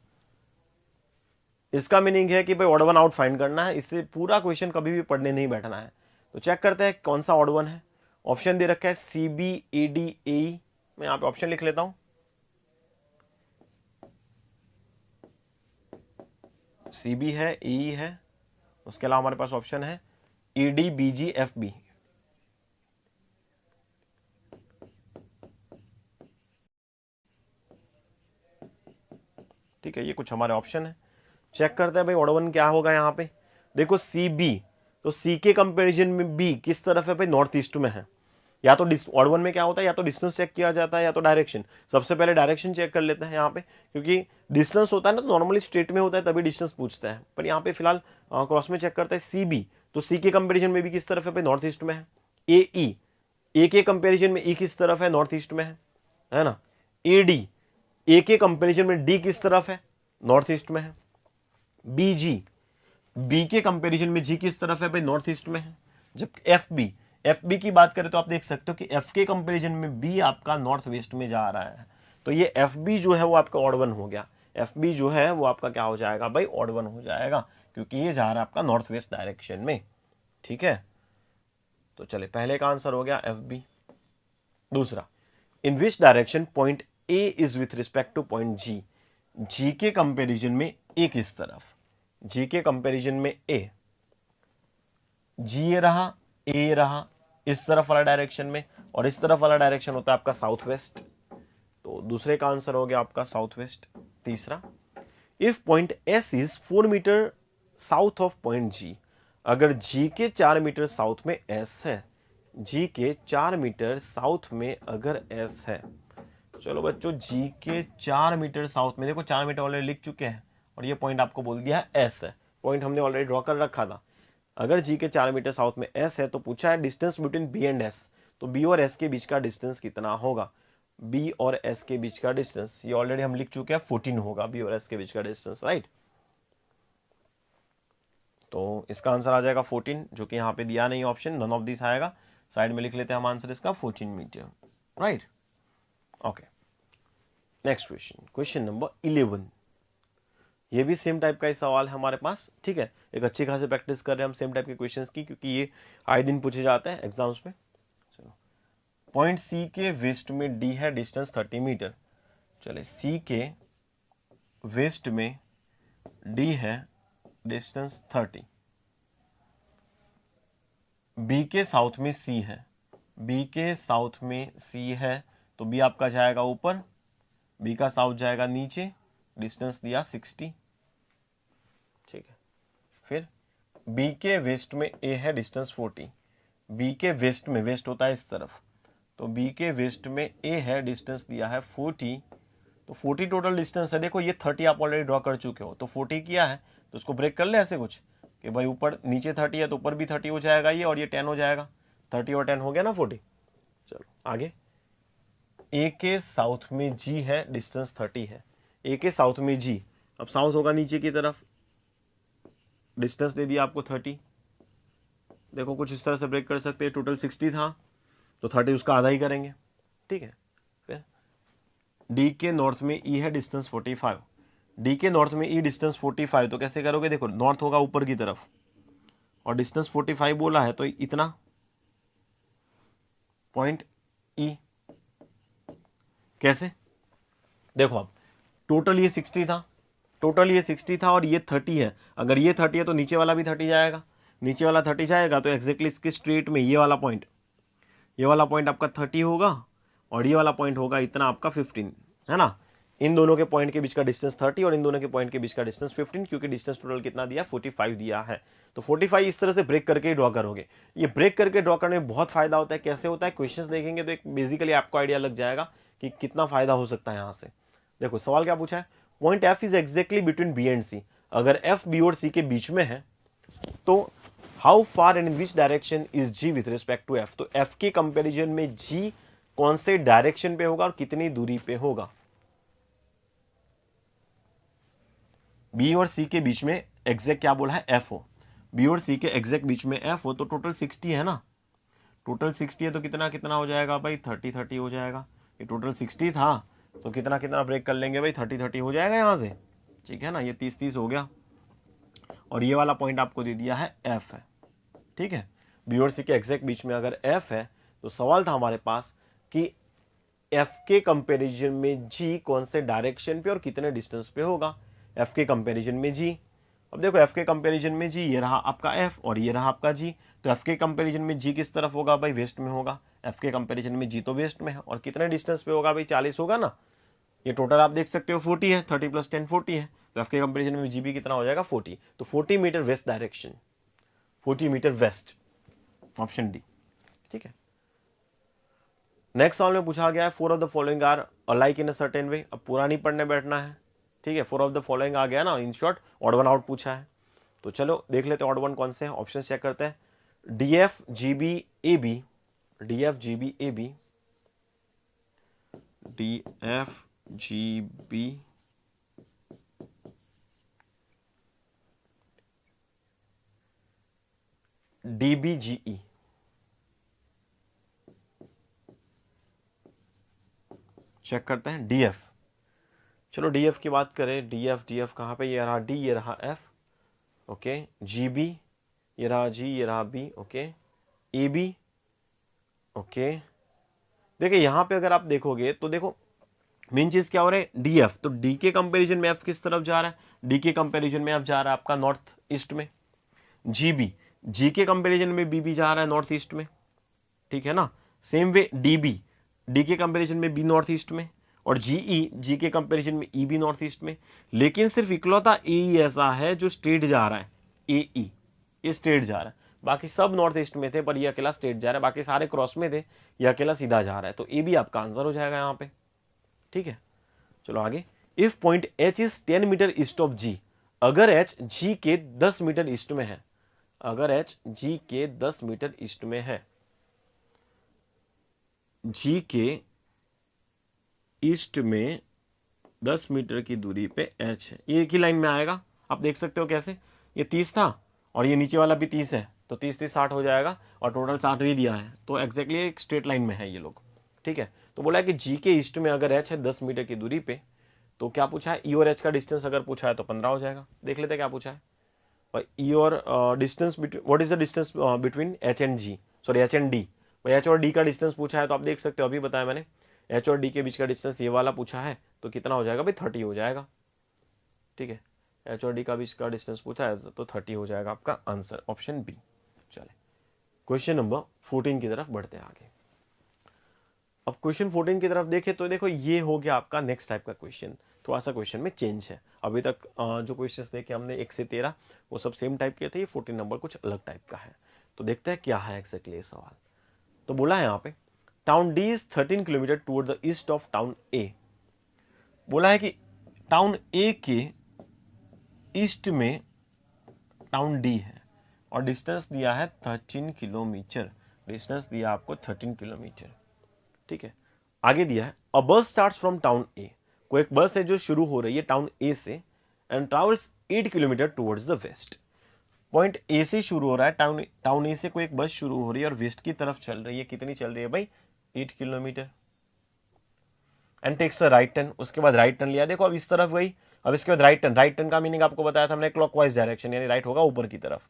इसका मीनिंग है कि भाई ऑड वन आउट फाइंड करना है, इससे पूरा क्वेश्चन कभी भी पढ़ने नहीं बैठना है। तो चेक करते हैं कौन सा ऑड वन है। ऑप्शन दे रखा है C B A D A, मैं यहां पे ऑप्शन लिख लेता हूं, सी बी है, ए है, उसके अलावा हमारे पास ऑप्शन है ई डी बी जी एफ बी, ठीक है। ये कुछ हमारे ऑप्शन है। चेक करते हैं भाई ऑड वन क्या होगा यहाँ पे। देखो सी बी, तो सी के कंपैरिजन में बी किस तरफ है भाई, नॉर्थ ईस्ट में है। या तो ऑड वन में क्या होता है, या तो डिस्टेंस चेक किया जाता है या तो डायरेक्शन। सबसे पहले डायरेक्शन चेक कर लेते हैं यहाँ पे, क्योंकि डिस्टेंस होता है ना तो नॉर्मली स्ट्रेट में होता है तभी डिस्टेंस पूछता है, पर यहाँ पे फिलहाल क्रॉस में चेक करते हैं सी बी, तो सी के कंपेरिजन में भी किस तरफ है भाई, नॉर्थ ईस्ट में है। ए ई, ए के कंपेरिजन में ई किस तरफ है, नॉर्थ ईस्ट में है ना। ए डी, ए के कंपेरिजन में डी किस तरफ है, नॉर्थ ईस्ट में है। बी जी, बी के कंपैरिजन में जी किस तरफ है भाई, नॉर्थ ईस्ट में है। जब एफ बी, एफ बी की बात करें तो आप देख सकते हो कि एफ के कंपैरिजन में बी आपका नॉर्थ वेस्ट में जा रहा है, तो ये एफ बी जो है वो आपका ऑड वन हो गया। एफ बी जो है वो आपका क्या हो जाएगा भाई, ऑड वन हो जाएगा, क्योंकि ये जा रहा है आपका नॉर्थ वेस्ट डायरेक्शन में, ठीक है। तो चले पहले का आंसर हो गया एफ बी। दूसरा, in which direction point A is with respect to point G, G के कंपैरिजन में ए किस तरफ, जी के कंपैरिजन में ए, जी ये रहा, ए रहा इस तरफ वाला डायरेक्शन में, और इस तरफ वाला डायरेक्शन होता है आपका साउथ वेस्ट, तो दूसरे का आंसर हो गया आपका साउथ वेस्ट। तीसरा, if point S is 4 metre south of point G, अगर जी के 4 मीटर साउथ में एस है, जी के 4 मीटर साउथ में अगर एस है, चलो बच्चों जी के 4 मीटर साउथ में, देखो 4 मीटर ऑलरेडी लिख चुके हैं और ये पॉइंट आपको बोल दिया है एस है, पॉइंट हमने ऑलरेडी ड्रॉ कर रखा था। अगर जी के 4 मीटर साउथ में एस है तो पूछा है distance between B and S, तो बी और एस के बीच का डिस्टेंस कितना होगा, बी और एस के बीच का डिस्टेंस ये ऑलरेडी हम लिख चुके हैं 14 होगा बी और एस के बीच का डिस्टेंस, राइट। तो इसका आंसर आ जाएगा 14, जो कि यहाँ पे दिया नहीं ऑप्शन, नन ऑफ दिस आएगा, साइड में लिख लेते हैं हम आंसर इसका 14 metre, right. Okay, next question, question number 11। ये भी सेम टाइप का ही सवाल है हमारे पास, ठीक है। एक अच्छी खासी प्रैक्टिस कर रहे हैं हम सेम टाइप के क्वेश्चंस की, क्योंकि ये आए दिन पूछे जाते हैं एग्जाम्स में। चलो, पॉइंट सी के वेस्ट में डी है डिस्टेंस 30 मीटर, चले सी के वेस्ट में डी है डिस्टेंस 30, बी के साउथ में सी है, बी के साउथ में सी है तो बी आपका जाएगा ऊपर, बी का साउथ जाएगा नीचे, डिस्टेंस दिया 60, ठीक है। फिर बी के वेस्ट में ए है डिस्टेंस 40, बी के वेस्ट में, वेस्ट होता है इस तरफ, तो बी के वेस्ट में ए है डिस्टेंस दिया है 40, तो 40 टोटल डिस्टेंस है। देखो ये 30 आप ऑलरेडी ड्रॉ कर चुके हो, तो 40 किया है तो उसको ब्रेक कर ले ऐसे कुछ कि भाई ऊपर नीचे 30 है तो ऊपर भी 30 हो जाएगा ये, और ये 10 हो जाएगा, 30 और 10 हो गया ना 40। चलो आगे, ए के साउथ में जी है डिस्टेंस 30 है, ए के साउथ में जी, अब साउथ होगा नीचे की तरफ, डिस्टेंस दे दिया आपको 30। देखो कुछ इस तरह से ब्रेक कर सकते हैं, टोटल 60 था तो 30 उसका आधा ही करेंगे, ठीक है। फिर डी के नॉर्थ में ई है डिस्टेंस 45, डी के नॉर्थ में ई डिस्टेंस 45, तो कैसे करोगे, देखो नॉर्थ होगा ऊपर की तरफ और डिस्टेंस 45 बोला है तो इतना पॉइंट ई, कैसे देखो अब टोटल ये 60 था, टोटल ये 60 था और ये 30 है, अगर ये 30 है तो नीचे वाला भी 30 जाएगा, नीचे वाला 30 जाएगा तो एग्जैक्टली इसके स्ट्रेट में ये वाला पॉइंट, ये वाला पॉइंट आपका 30 होगा और ये वाला पॉइंट होगा इतना आपका 15, है ना। इन दोनों के पॉइंट के बीच का डिस्टेंस 30 और इन दोनों के पॉइंट के बीच का डिस्टेंस 15, क्योंकि डिस्टेंस टोटल कितना दिया 45 दिया है, तो 45 इस तरह से ब्रेक करके ही ड्रॉ करोगे। ये ब्रेक करके ड्रॉ करने में बहुत फायदा होता है। कैसे होता है, क्वेश्चंस देखेंगे तो एक बेसिकली आपको आइडिया लग जाएगा कि कितना फायदा हो सकता है यहाँ से। देखो सवाल क्या पूछा है, point F is exactly between B and C, अगर एफ बी और सी के बीच में है तो how far and in which direction is G with respect to F, तो एफ के कंपेरिजन में जी कौन से डायरेक्शन पे होगा और कितनी दूरी पे होगा। बी और सी के बीच में एग्जैक्ट क्या बोला है, एफ हो, बी और सी के एग्जैक्ट बीच में एफ हो, तो टोटल 60 है ना, टोटल 60 है तो कितना कितना हो जाएगा भाई, 30 हो जाएगा। ये टोटल 60 था तो कितना कितना ब्रेक कर लेंगे भाई, 30 हो जाएगा यहाँ से, ठीक है ना। ये 30 हो गया और ये वाला पॉइंट आपको दे दिया है एफ है, ठीक है। बी और सी के एग्जैक्ट बीच में अगर एफ है तो सवाल था हमारे पास कि एफ के कंपैरिजन में जी कौन से डायरेक्शन पे और कितने डिस्टेंस पे होगा, एफ के कंपैरिजन में जी। अब देखो एफ के कंपैरिजन में जी, ये रहा आपका एफ और ये रहा आपका जी, तो एफ के कंपैरिजन में जी किस तरफ होगा भाई, वेस्ट में होगा, एफ के कंपैरिजन में जी तो वेस्ट में है, और कितने डिस्टेंस पे होगा भाई, 40 होगा ना। ये टोटल आप देख सकते हो 40 है, 30 + 10 40 है, तो एफ के कंपैरिजन में जी भी कितना हो जाएगा 40, तो 40 metre west direction, 40 metre west, option D, ठीक है। नेक्स्ट सवाल में पूछा गया है 4 of the following are alike in a certain way, अब पूरा नहीं पढ़ने बैठना है, ठीक है। 4 ऑफ द फॉलोइंग आ गया ना, in short odd one out पूछा है, तो चलो देख लेते हैं ऑड वन कौन से हैं, ऑप्शन चेक करते हैं। D F G B A B, D F G B A B, D F G B D B G E, check करते हैं डीएफ। चलो डीएफ की बात करें, डीएफ कहाँ पे, ये रहा डी, ये रहा एफ, ओके। जी बी, ये रहा जी, ये रहा B, okay. A B, okay. देखिए यहाँ पे अगर आप देखोगे तो देखो मेन चीज क्या हो रहा है, डीएफ, तो डी के कंपैरिजन में एफ किस तरफ जा रहा है, डी के कंपैरिजन में एफ जा रहा है आपका नॉर्थ ईस्ट में। जीबी, जी के कंपैरिजन में बी भी जा रहा है नॉर्थ ईस्ट में, ठीक है ना। सेम वे डीबी, डी के कंपैरिजन में बी नॉर्थ ईस्ट में, और जीई, जी के कंपैरिजन में ई भी नॉर्थ ईस्ट में। लेकिन सिर्फ इकलौता ए ही ऐसा है जो स्ट्रेट जा रहा है, ए ई, ये स्ट्रेट जा रहा है, बाकी सब नॉर्थ ईस्ट में थे पर ये अकेला स्ट्रेट जा रहा है, बाकी सारे क्रॉस में थे, ये अकेला सीधा जा रहा है, तो ए भी आपका आंसर हो जाएगा यहाँ पे, ठीक है। चलो आगे, if point H is 10 metre east of G, अगर एच जी के 10 मीटर ईस्ट में है, अगर एच जी के 10 मीटर ईस्ट में है, जी के ईस्ट में 10 मीटर की दूरी पे एच है, ये एक ही लाइन में आएगा, आप देख सकते हो कैसे, ये 30 था और ये नीचे वाला भी 30 है, तो 30 30 60 हो जाएगा और टोटल 60 ही दिया है, तो एग्जैक्टली एक स्ट्रेट लाइन में है ये लोग, ठीक है। तो बोला है कि जी के ईस्ट में अगर एच है 10 मीटर की दूरी पे, तो क्या पूछा है, ई और एच का डिस्टेंस अगर पूछा है तो 15 हो जाएगा। देख लेते हैं क्या पूछा है, और ई और distance what is the distance between H and G, sorry H and D, H और डी का डिस्टेंस पूछा है, तो आप देख सकते हो अभी बताया मैंने, एच और डी के बीच का डिस्टेंस ये वाला पूछा है तो कितना हो जाएगा भाई 30 हो जाएगा, ठीक है। एच और डी का बीच का डिस्टेंस पूछा है तो 30 हो जाएगा आपका आंसर, ऑप्शन बी। चले क्वेश्चन नंबर 14 की तरफ बढ़ते हैं आगे। अब क्वेश्चन 14 की तरफ देखें तो देखो ये हो गया आपका नेक्स्ट टाइप का क्वेश्चन, थोड़ा सा क्वेश्चन में चेंज है। अभी तक जो क्वेश्चंस देखे हमने 1 से 13 वो सब सेम टाइप के थे, ये 14 नंबर कुछ अलग टाइप का है। तो देखते हैं क्या है एक्जैक्टली ये सवाल। तो बोला है यहाँ पे town D is 13 kilometre toward the east of town A. बोला है कि टाउन ए के ईस्ट में टाउन डी है और डिस्टेंस दिया है 13 किलोमीटर, डिस्टेंस दिया आपको 13 किलोमीटर, ठीक है। आगे दिया है अ बस स्टार्ट्स फ्रॉम टाउन ए, कोई एक बस है जो शुरू हो रही है टाउन ए से and travels 8 kilometre towards the west. Point A से शुरू हो रहा है, टाउन ए से कोई एक बस शुरू हो रही है और वेस्ट की तरफ चल रही है, कितनी चल रही है भाई 8 kilometre. And takes a right turn, उसके बाद राइट टर्न लिया, देखो अब इस तरफ गई, अब इसके बाद राइट टर्न का मीनिंग आपको बताया था हमने क्लॉकवाइज डायरेक्शन, यानी राइट होगा ऊपर की तरफ,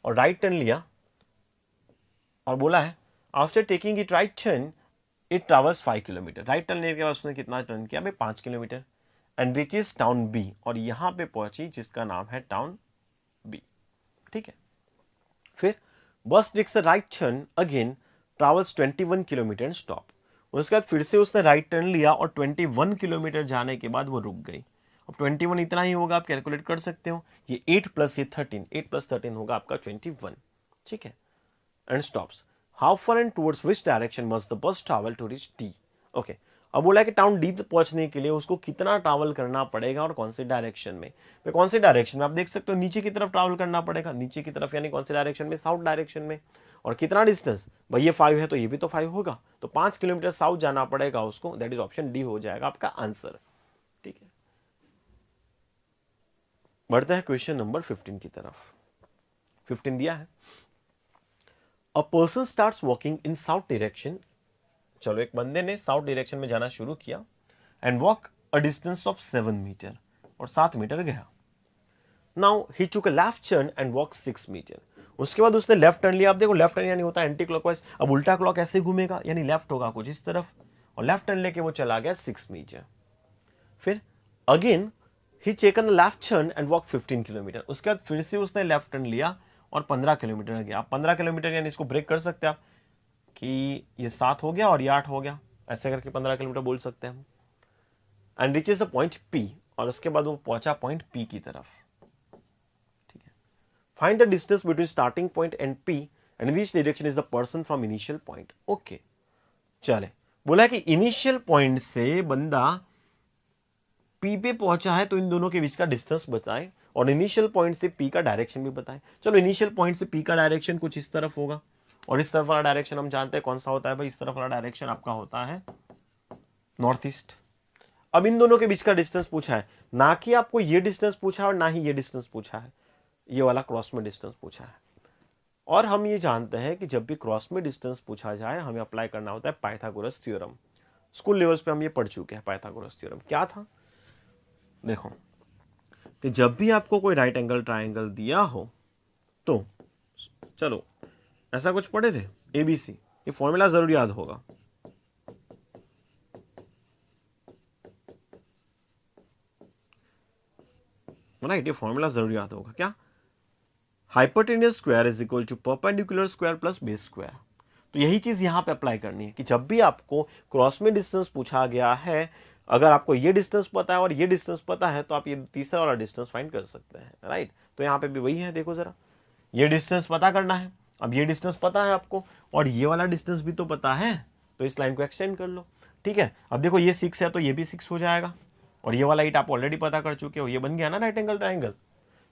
और राइट टर्न लिया और बोला है after taking it right turn it travels 5 kilometre. Right turn लेने के बाद उसने कितना टर्न किया भाई 5 kilometre and reaches town B, और यहां पे पहुंची जिसका नाम है टाउन बी, ठीक है। फिर bus takes a right turn again travels 21 kilometre and stop. उसके बाद फिर से उसने राइट टर्न लिया और 21 किलोमीटर जाने के बाद वो रुक गई। अब 21 इतना ही होगा, आप कैलकुलेट कर सकते हो, ये 8 प्लस ये 13, 8 प्लस 13 होगा आपका 21, ठीक है। And stops, how far and towards which direction must the bus travel to reach D. Okay, अब बोला है कि टाउन डी तक पहुंचने के लिए उसको कितना ट्रैवल करना पड़ेगा और कौन से डायरेक्शन में। कौन से डायरेक्शन में आप देख सकते हो, नीचे की तरफ ट्रैवल करना पड़ेगा, नीचे की तरफ यानी कौन से डायरेक्शन में, साउथ डायरेक्शन में। और कितना डिस्टेंस भाई, ये 5 है तो ये भी तो 5 होगा, तो 5 किलोमीटर साउथ जाना पड़ेगा उसको, दैट इज ऑप्शन डी हो जाएगा आपका आंसर, ठीक है। बढ़ते हैं क्वेश्चन नंबर 15 की तरफ। 15 दिया है a person starts walking in south direction. चलो एक बंदे ने साउथ डायरेक्शन में जाना शुरू किया and walk a distance of 7 metre, और 7 मीटर गया। Now he took a left turn and walk 6 metre. उसके बाद उसने लेफ्ट टर्न लिया। आप देखो लेफ्ट टर्न यानी होता है एंटी क्लॉकवाइज, अब उल्टा क्लॉक ऐसे घूमेगा यानी लेफ्ट होगा कुछ इस तरफ, और लेफ्ट टर्न लेके वो चला गया 6 मीटर। फिर again he taken left turn and walk 15 kilometre. उसके बाद फिर से उसने लेफ्ट टर्न लिया और 15 किलोमीटर गया। 15 किलोमीटर यानी इसको ब्रेक कर सकते हैं आप कि ये 7 हो गया और ये 8 हो गया, ऐसे करके 15 किलोमीटर बोल सकते हैं हम। And reaches a point P, और उसके बाद वो पहुंचा पॉइंट पी की तरफ, ठीक है। Find the distance between starting point and P and which direction is the person from initial point. Okay, चले बोला कि इनिशियल पॉइंट से बंदा पी पे पहुंचा है तो इन दोनों के बीच का डिस्टेंस बताएं, और इनिशियल पॉइंट से पी का डायरेक्शन भी बताएं। चलो इनिशियल पॉइंट से पी का डायरेक्शन कुछ इस तरफ होगा, और इस तरफ वाला डायरेक्शन हम जानते हैं कौन सा होता है भाई, इस तरफ वाला डायरेक्शन आपका होता है नॉर्थ ईस्ट। अब इन दोनों के बीच का डिस्टेंस पूछा है, ना कि आपको ये डिस्टेंस पूछा है और ना ही ये डिस्टेंस पूछा है, ये वाला क्रॉस में डिस्टेंस पूछा है। और हम ये जानते हैं कि जब भी क्रॉस में डिस्टेंस पूछा जाए हमें अप्लाई करना होता है पाइथागोरस थ्योरम। स्कूल लेवल्स पे हम ये पढ़ चुके हैं। पाइथागोरस थ्योरम क्या था, देखो कि जब भी आपको कोई राइट एंगल ट्राइंगल दिया हो तो चलो ऐसा कुछ पढ़े थे एबीसी, ये फॉर्मूला जरूर याद होगा। राइट, ये फॉर्मूला जरूर याद होगा। क्या, hypotenuse square is equal to perpendicular square plus base square. तो यही चीज यहां पे अप्लाई करनी है कि जब भी आपको क्रॉस में डिस्टेंस पूछा गया है, अगर आपको ये डिस्टेंस पता है और ये डिस्टेंस पता है तो आप ये तीसरा वाला डिस्टेंस फाइंड कर सकते हैं, राइट। तो यहाँ पे भी वही है, देखो जरा, ये डिस्टेंस पता करना है। अब ये डिस्टेंस पता है आपको और ये वाला डिस्टेंस भी तो पता है, तो इस लाइन को एक्सटेंड कर लो, ठीक है। अब देखो ये 6 है तो ये भी 6 हो जाएगा, और ये वाला 8 आप ऑलरेडी पता कर चुके हो, ये बन गया ना राइट एंगल ट्राइंगल।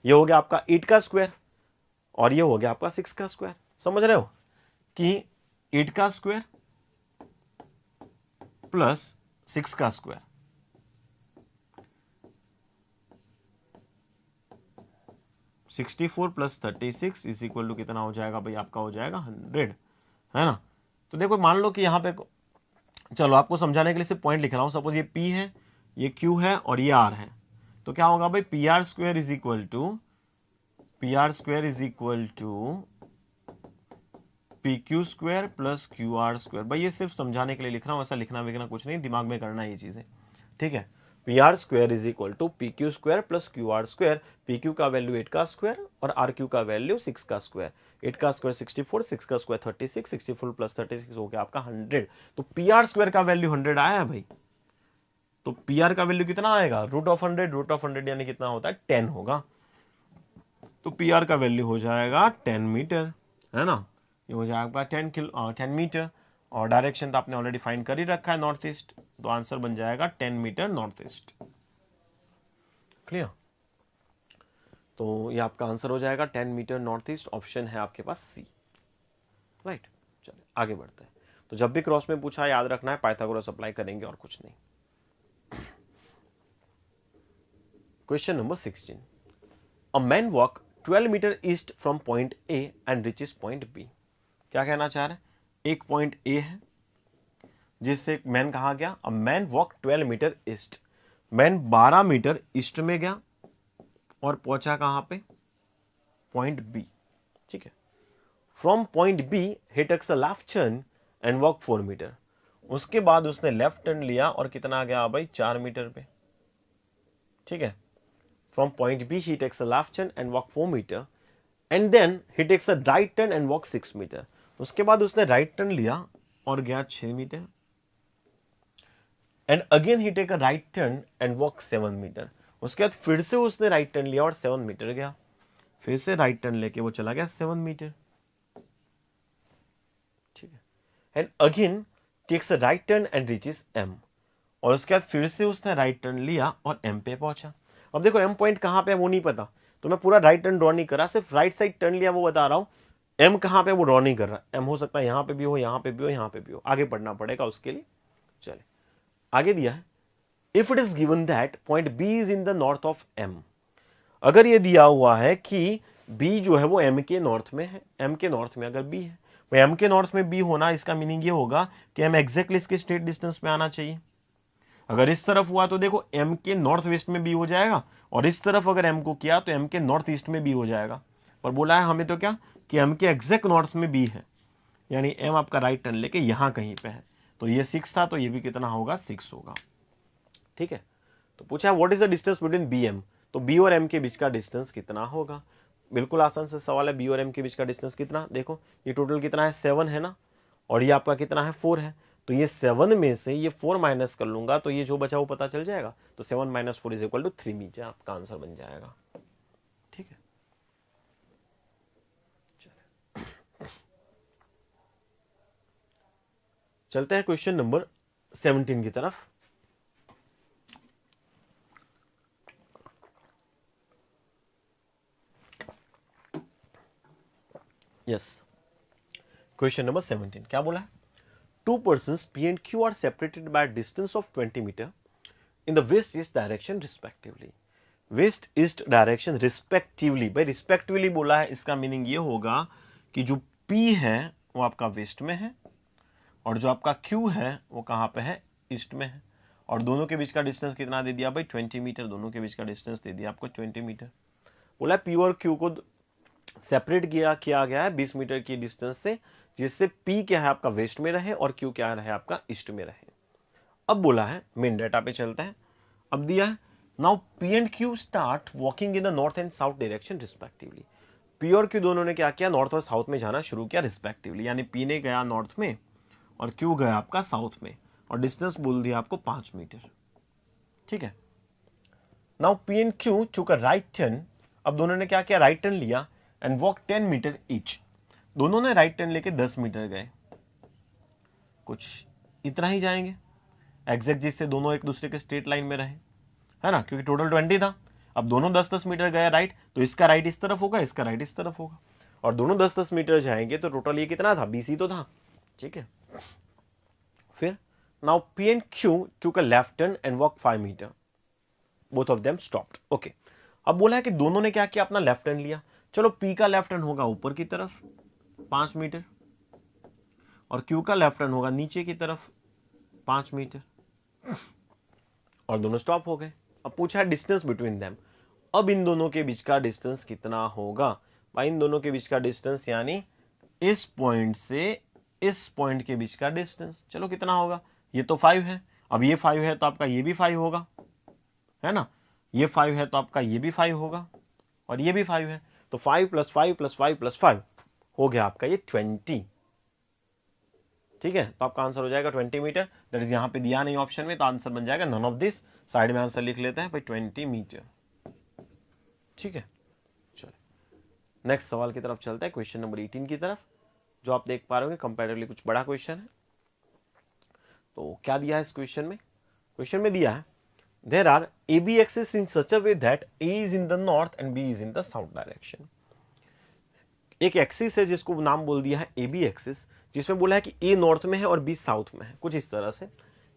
ये हो गया आपका 8 का स्क्वायर और ये हो गया आपका 6 का स्क्वायर। समझ रहे हो कि 8 का स्क्वायर प्लस 6 का square, 64 plus 36 is equal to कितना हो जाएगा भाई, आपका हो जाएगा 100, है ना। तो देखो मान लो कि यहाँ पे, चलो आपको समझाने के लिए सिर्फ पॉइंट लिख रहा हूँ। सपोज ये P है, ये Q है और ये R है, तो क्या होगा भाई, P R square is equal to P Q square plus Q R square. भाई ये सिर्फ समझाने के लिए लिख रहा हूँ, ऐसा लिखना विखना कुछ नहीं, दिमाग में करना ये चीजें, ठीक है। P R square is equal to P Q square plus Q R square. P Q का वैल्यू 8 का स्क्वायर और आर क्यू का वैल्यू 6 का स्क्वायर। 8 का स्क्वायर 64, 6 का स्क्वायर 36, 64 प्लस 36 हो गया आपका 100। तो पी आर स्क्वायर का वैल्यू 100 आया है भाई। तो पी आर का वैल्यू कितना आएगा, रूट ऑफ 100, रूट ऑफ 100 यानी कितना होता है 10 होगा। तो पी आर का वैल्यू हो जाएगा 10 मीटर, है ना, ये हो जाएगा 10 मीटर। और डायरेक्शन तो आपने ऑलरेडी फाइंड कर ही रखा है नॉर्थ ईस्ट, तो आंसर बन जाएगा 10 मीटर नॉर्थ ईस्ट। क्लियर। तो ये आपका आंसर हो जाएगा 10 मीटर नॉर्थ ईस्ट, ऑप्शन है आपके पास सी, राइट। चलिए आगे बढ़ते हैं। तो जब भी क्रॉस में पूछा याद रखना है पाइथागोरस अप्लाई करेंगे और कुछ नहीं। Question number 16, a man walk 12 metre east from point A and reaches point B. क्या कहना चाह रहे हैं, एक पॉइंट ए है जिससे मैन कहा गया, a man walk 12 metre east. Man 12 metre east में गया और पहुंचा कहां पे, पॉइंट बी, ठीक है। From point B he takes a left turn and walk 4 metre. उसके बाद उसने लेफ्ट टर्न लिया और कितना गया भाई, 4 मीटर पे, ठीक है। From point B he takes a left turn and walk 4 metre and then he takes a right turn and walk 6 metre. उसके बाद उसने राइट टर्न लिया और गया 6 metre and again he take a right turn and walk 7 metre. उसके बाद फिर से उसने राइट टर्न लिया और 7 मीटर गया, फिर से राइट टर्न लेके वो चला गया 7 मीटर, ठीक है। And again takes a right turn and reaches M. और उसके बाद फिर से उसने राइट टर्न लिया और एम पे पहुंचा। अब देखो एम पॉइंट कहां पे है वो नहीं पता, तो मैं पूरा राइट टर्न ड्रॉ नहीं कर रहा, सिर्फ राइट साइड टर्न लिया वो बता रहा हूं। एम कहां पे वो ड्रॉ नहीं कर रहा, एम हो सकता है यहां पे भी हो, यहां पे भी हो, यहां पे भी हो, आगे पढ़ना पड़ेगा उसके लिए। चले आगे दिया है, if it is given that point B is in the north of M. अगर ये दिया हुआ है कि बी जो है वो एम के नॉर्थ में है, एम के नॉर्थ में अगर बी है, तो एम के नॉर्थ में बी होना, इसका मीनिंग ये होगा कि एम एग्जैक्टली इसके स्ट्रेट डिस्टेंस में आना चाहिए। अगर इस तरफ हुआ तो देखो एम के नॉर्थ वेस्ट में बी हो जाएगा, और इस तरफ अगर एम को किया तो एम के नॉर्थ ईस्ट में बी हो जाएगा। पर बोला है हमें तो क्या कि एम के एग्जैक्ट नॉर्थ में बी है, यानी एम आपका राइट टर्न लेके यहां कहीं पे है। तो ये 6 था, तो ये भी कितना होगा, 6 होगा, ठीक है। तो पूछा है what is the distance between B M, तो बी और एम के बीच का डिस्टेंस कितना होगा। बिल्कुल आसान से सवाल है, बी और एम के बीच का डिस्टेंस कितना, देखो ये टोटल कितना है 7 है ना, और ये आपका कितना है 4 है। तो ये 7 में से ये 4 माइनस कर लूंगा तो ये जो बचा वो पता चल जाएगा। तो 7 minus 4 is equal to 3 metre आपका आंसर बन जाएगा, ठीक है। चलते हैं क्वेश्चन नंबर 17 की तरफ। यस, क्वेश्चन नंबर 17 क्या बोला है, two persons P and Q are separated by distance of 20 metre in the west east direction respectively. West east direction respectively, भाई रिस्पेक्टिवली बोला है, इसका मीनिंग ये होगा कि जो P है वो आपका वेस्ट में है और जो आपका Q है वो कहां पे है, ईस्ट में है। और दोनों के बीच का डिस्टेंस कितना दे दिया भाई, 20 मीटर। दोनों के बीच का डिस्टेंस दे दिया आपको 20 मीटर। बोला P और Q को सेपरेट किया गया है 20 मीटर की डिस्टेंस से, जिससे P क्या है आपका वेस्ट में रहे और Q क्या रहे आपका ईस्ट में रहे। अब बोला है मेन डाटा पे चलता है। अब दिया है now P and Q start walking in the north and south direction respectively. P और Q दोनों ने क्या किया, नॉर्थ और साउथ में जाना शुरू किया रिस्पेक्टिवली, यानी P ने गया नॉर्थ में और Q गया आपका साउथ में, और डिस्टेंस बोल दिया आपको 5 मीटर, ठीक है। Now P and Q took a right turn. अब दोनों ने क्या किया, राइट टर्न लिया एंड वॉक 10 मीटर ईच। दोनों ने राइट टर्न लेके 10 मीटर गए, कुछ इतना ही जाएंगे एग्जैक्ट, जिससे दोनों एक दूसरे के स्ट्रेट लाइन में रहे, है ना, क्योंकि टोटल 20 था। अब दोनों 10-10 मीटर गए राइट, तो इसका राइट इस तरफ होगा, इसका राइट इस तरफ होगा, और दोनों 10-10 मीटर जाएंगे तो टोटल ये कितना था, 20 ही तो था, ठीक है। फिर now P and Q took a left turn and walk 5 metre, both of them stopped, okay. अब बोला है कि दोनों ने क्या किया, अपना लेफ्ट टर्न लिया। चलो P का लेफ्ट टर्न होगा ऊपर की तरफ 5 मीटर, और Q का लेफ्ट टर्न होगा नीचे की तरफ 5 मीटर, और दोनों स्टॉप हो गए। अब पूछा है डिस्टेंस बिटवीन देम। अब इन दोनों के बीच का डिस्टेंस कितना होगा भाई, इन दोनों के बीच का डिस्टेंस यानी इस पॉइंट से इस पॉइंट के बीच का डिस्टेंस। चलो कितना होगा, ये तो 5 है, अब ये 5 है तो आपका ये भी 5 होगा, है ना, ये 5 है तो आपका ये भी 5 होगा, और ये भी 5 है, तो 5 + 5 + 5 + 5 हो गया आपका ये 20। ठीक है, तो आपका आंसर हो जाएगा 20 मीटर। दैट इज यहां पे दिया नहीं ऑप्शन में, तो आंसर बन जाएगा नन ऑफ दिस। साइड में आंसर लिख लेते हैं भाई 20 मीटर। ठीक है, चलो नेक्स्ट सवाल की तरफ चलते हैं, क्वेश्चन नंबर 18 की तरफ, जो आप देख पा रहे होंगे कंपैरेटिवली कुछ बड़ा क्वेश्चन है। तो क्या दिया है इस क्वेश्चन में? क्वेश्चन में दिया है there are AB axis in such a way that A is in the north and B is in the south direction. एक एक्सिस है जिसको नाम बोल दिया है AB एक्सिस, जिसमें बोला है कि A नॉर्थ में है और B साउथ में है। कुछ इस तरह से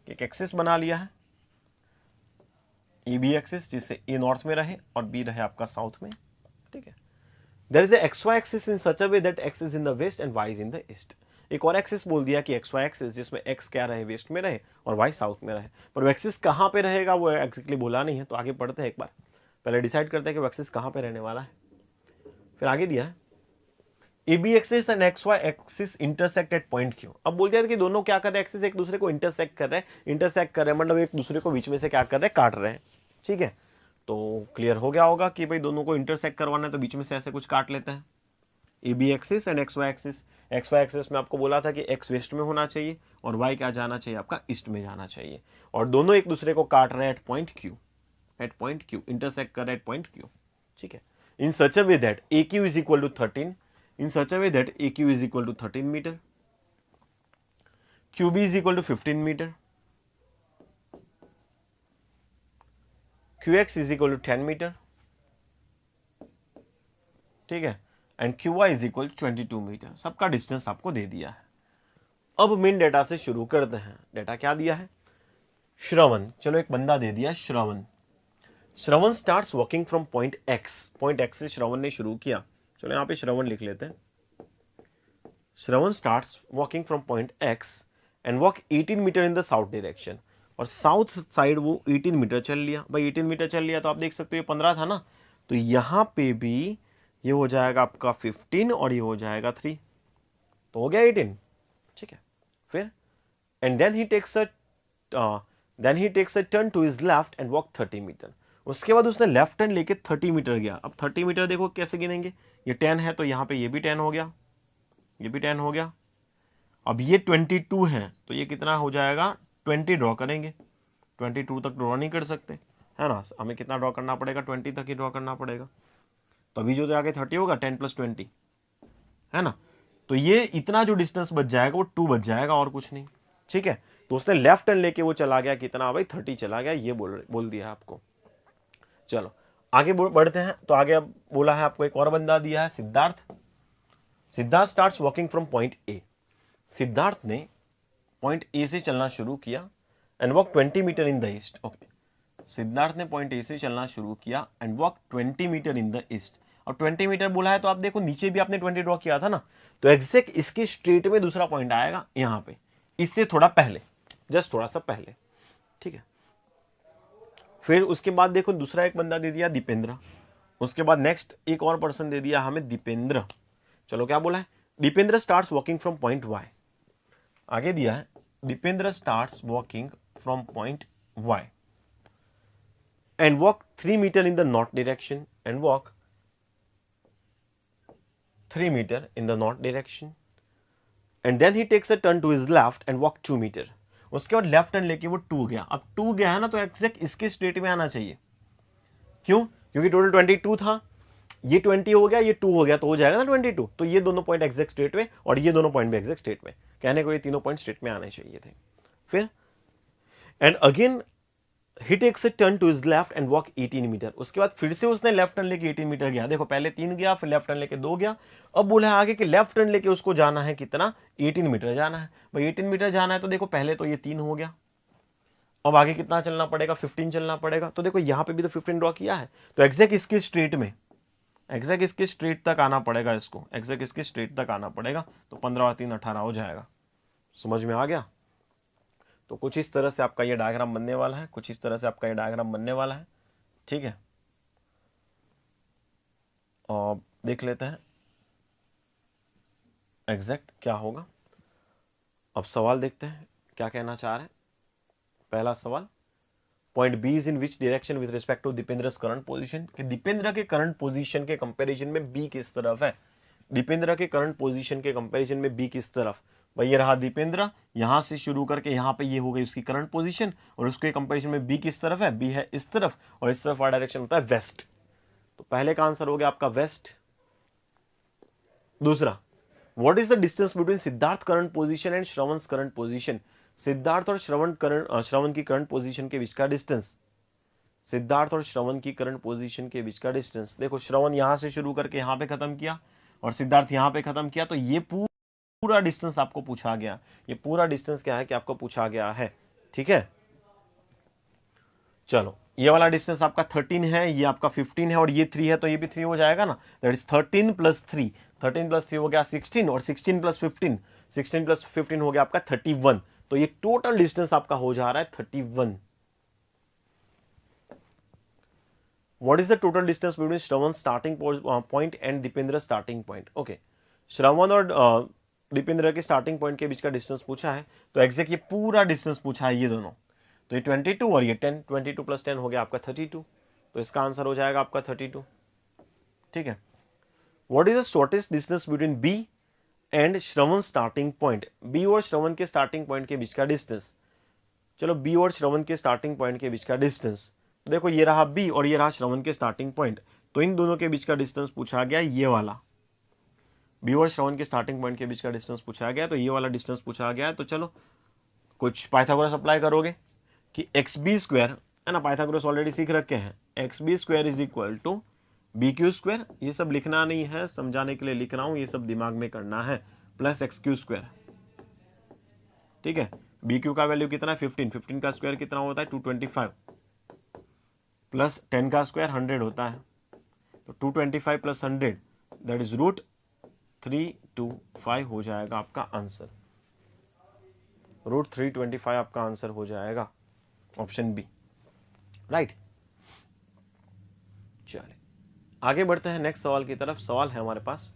एक एक्सिस बना लिया है AB एक्सिस, जिससे A नॉर्थ में रहे और B रहे आपका साउथ में। ठीक है, there is a XY axis in such a way that X is in the west and Y is in the east. एक और एक्सिस बोल दिया कि XY एक्सिस, जिसमें X क्या रहे, वेस्ट में रहे और Y साउथ में रहे। पर वो एक्सिस कहाँ पे रहेगा वो एक्जेक्टली बोला नहीं है, तो आगे पढ़ते हैं एक बार, पहले डिसाइड करते हैं कि वो एक्सिस कहाँ पे रहने वाला है। फिर आगे दिया है AB axis and XY axis intersect at point Q। अब बोल दिया कि दोनों क्या कर रहे हैं, एक्सिस एक दूसरे को इंटरसेक्ट कर रहे हैं। इंटरसेक्ट कर रहे हैं मतलब एक दूसरे को बीच में से क्या कर रहे हैं, काट रहे हैं। ठीक है, तो क्लियर हो गया होगा कि भाई दोनों को इंटरसेक्ट करवाना है, तो बीच में से ऐसे कुछ काट लेते हैं। AB axis and XY axis. XY axis में आपको बोला था कि X वेस्ट में होना चाहिए और Y क्या जाना चाहिए, आपका ईस्ट में जाना चाहिए, और दोनों एक दूसरे को काट रहे हैं at point Q। At point Q intersect कर रहे हैं एट पॉइंट Q। ठीक है, in such a way that AQ is equal to 13, in such a way that AQ is equal to 13 meter, QB is equal to 15 meter, QX is equal to 10 meter, ठीक है, एंड QY is equal to 22 metre. सबका distance आपको दे दिया है। अब main data से शुरू करते हैं। डेटा क्या दिया है? श्रवण, चलो एक बंदा दे दिया Shravan. Shravan starts walking from point X। Point X से श्रवण ने शुरू किया। चलो यहां पे श्रवण लिख लेते हैं। Shravan starts walking from point X and walk 18 metre in the south direction, और साउथ साइड वो 18 मीटर चल लिया। भाई 18 मीटर चल लिया तो आप देख सकते हो ये 15 था ना, तो यहां पे भी ये हो जाएगा आपका 15 और ये हो जाएगा 3, तो हो गया 18। ठीक है, फिर and then he takes a turn to his left and walk 30 metre. उसके बाद उसने लेफ्ट टर्न लेके 30 मीटर गया। अब 30 मीटर देखो कैसे गिनेंगे, ये 10 है तो यहाँ पे ये भी 10 हो गया, ये भी 10 हो गया। अब ये 22 है तो ये कितना हो जाएगा, 20 ड्रॉ करेंगे। 22 तक ड्रॉ नहीं कर सकते, है ना, हमें कितना ड्रॉ करना पड़ेगा, 20 तक ही ड्रॉ करना पड़ेगा। तभी जो आगे 30 होगा 10 + 20, है ना, तो ये इतना जो डिस्टेंस बच जाएगा वो 2 बच जाएगा और कुछ नहीं। ठीक है, तो उसने लेफ्ट टर्न लेके वो चला गया कितना भाई, 30 चला गया, ये बोल दिया आपको। चलो आगे बढ़ते हैं। तो आगे अब बोला है आपको एक और बंदा दिया है Siddharth. Siddharth starts walking from point A। Siddharth ने पॉइंट ए से चलना शुरू किया and walk 20 metre in the east. Okay, Siddharth ने पॉइंट ए से चलना शुरू किया and walk 20 metre in the east. और 20 मीटर बोला है तो आप देखो नीचे भी आपने 20 ड्रॉ किया था ना, तो एग्जैक्ट इसके स्ट्रेट में दूसरा पॉइंट आएगा यहां पे, इससे थोड़ा पहले, जस्ट थोड़ा सा पहले। ठीक है, फिर उसके बाद देखो दूसरा एक बंदा दे दिया दीपेंद्र। उसके बाद नेक्स्ट एक और पर्सन दे दिया हमें दीपेंद्र। चलो क्या बोला है, Dipendra starts walking from point Y। आगे दिया है Dipendra starts walking from point Y and walk 3 meter in the north direction and walk 3 meter in the north direction and then he takes a turn to his left and walk 2 meter। उसके बाद left turn लेके वो 2 गया। अब 2 गया है ना तो एग्जैक्ट इसके स्ट्रेट में आना चाहिए। क्यों? क्योंकि टोटल 22 था, ये 20 हो गया, ये 2 हो गया, तो हो जाएगा ना 22। तो ये दोनों पॉइंट एग्जैक्ट स्ट्रेट में और ये दोनों पॉइंट भी एग्जैक्ट स्ट्रेट में, कहने को ये तीनों पॉइंट स्ट्रेट में आने चाहिए थे। फिर and again he takes a turn to his left and walk 18 metre. उसके बाद फिर से उसने लेफ्ट टर्न लेके 18 मीटर गया। देखो पहले 3 गया, फिर लेफ्ट टर्न लेके 2 गया। अब बोला है आगे कि लेफ्ट टर्न लेके उसको जाना है कितना, 18 मीटर जाना है। भाई 18 मीटर जाना है तो देखो पहले तो ये 3 हो गया, अब आगे कितना चलना पड़ेगा, 15 चलना पड़ेगा। तो देखो यहां पे भी तो 15 ड्रॉ किया है, तो एग्जैक्ट इसके स्ट्रेट में, एग्जैक्ट इसके स्ट्रेट तक आना पड़ेगा, इसको एग्जैक्ट इसके स्ट्रेट तक आना पड़ेगा। तो 15 और 3 18 हो जाएगा। समझ में आ गया? तो कुछ इस तरह से आपका ये डायग्राम बनने वाला है, कुछ इस तरह से आपका ये डायग्राम बनने वाला है। ठीक है, और देख लेते हैं। एग्जैक्ट क्या होगा? अब सवाल देखते हैं क्या कहना चाह रहे हैं। पहला सवाल, point B is in which direction with respect to Dipendra's current position, कि दीपेंद्र के करंट पोजीशन के कंपैरिजन में बी किस तरफ है। दीपेंद्र के करंट पोजीशन के कंपैरिजन में बी किस तरफ? भाई ये रहा दीपेंद्र, यहां से शुरू करके यहां पे ये हो गई उसकी करंट पोजीशन, और उसके कंपैरिजन में बी किस तरफ है? बी है इस तरफ, और इस तरफ का डायरेक्शन होता है वेस्ट। तो पहले का आंसर हो गया आपका वेस्ट। दूसरा, what is the distance between Siddharth current position and Shravan current position, Siddharth और श्रवण की करंट पोजीशन के बीच का डिस्टेंस, सिद्धार्थ और श्रवण की करंट पोजीशन के बीच का डिस्टेंस। देखो श्रवण यहां से शुरू करके यहां पे खत्म किया और सिद्धार्थ यहां पे खत्म किया, तो ये पूरा डिस्टेंस आपको पूछा गया। ये पूरा डिस्टेंस क्या है कि आपको पूछा गया है, ठीक है। चलो ये वाला डिस्टेंस आपका 13 है, ये आपका 15 है, और ये 3 है, तो ये भी 3 हो जाएगा ना। दैट इज 13 + 3, 13 + 3 हो गया 16, और 16 + 15, 16 + 15 हो गया आपका 31। तो ये टोटल डिस्टेंस आपका हो जा रहा है 31। What is the total distance between Shravan starting point and Dipendra starting point? Okay, श्रवण और दीपेंद्र के स्टार्टिंग पॉइंट के बीच का डिस्टेंस पूछा है, तो एग्जैक्ट ये पूरा डिस्टेंस पूछा है ये दोनों। तो ये 22 और ये 10, 22 + 10 हो गया आपका 32। तो इसका आंसर हो जाएगा आपका 32, ठीक है। What is the shortest distance between B and Shravan starting point? B और श्रवण के स्टार्टिंग पॉइंट के बीच का डिस्टेंस। चलो बी और श्रवण के स्टार्टिंग पॉइंट के बीच का डिस्टेंस, देखो ये रहा बी और ये रहा श्रवण के स्टार्टिंग पॉइंट, तो इन दोनों के बीच का डिस्टेंस पूछा गया ये वाला। बी और श्रवण के स्टार्टिंग पॉइंट के बीच का डिस्टेंस पूछा गया, तो ये वाला डिस्टेंस पूछा गया। तो चलो कुछ पाइथागोरस अप्लाई करोगे कि XB² है ना, पाइथागोरस ऑलरेडी सीख रखे हैं। XB² = BQ², ये सब लिखना नहीं है, समझाने के लिए लिख रहा हूं, ये सब दिमाग में करना है, प्लस XQ², ठीक है। BQ का वैल्यू कितना है 15, 15 का स्क्वायर कितना होता है 225, प्लस 10 का स्क्वायर 100 होता है, तो 225 + 100 दैट इज √325 हो जाएगा आपका आंसर। √325 आपका आंसर हो जाएगा, ऑप्शन बी, राइट। चलिए आगे बढ़ते हैं नेक्स्ट सवाल की तरफ। सवाल है हमारे पास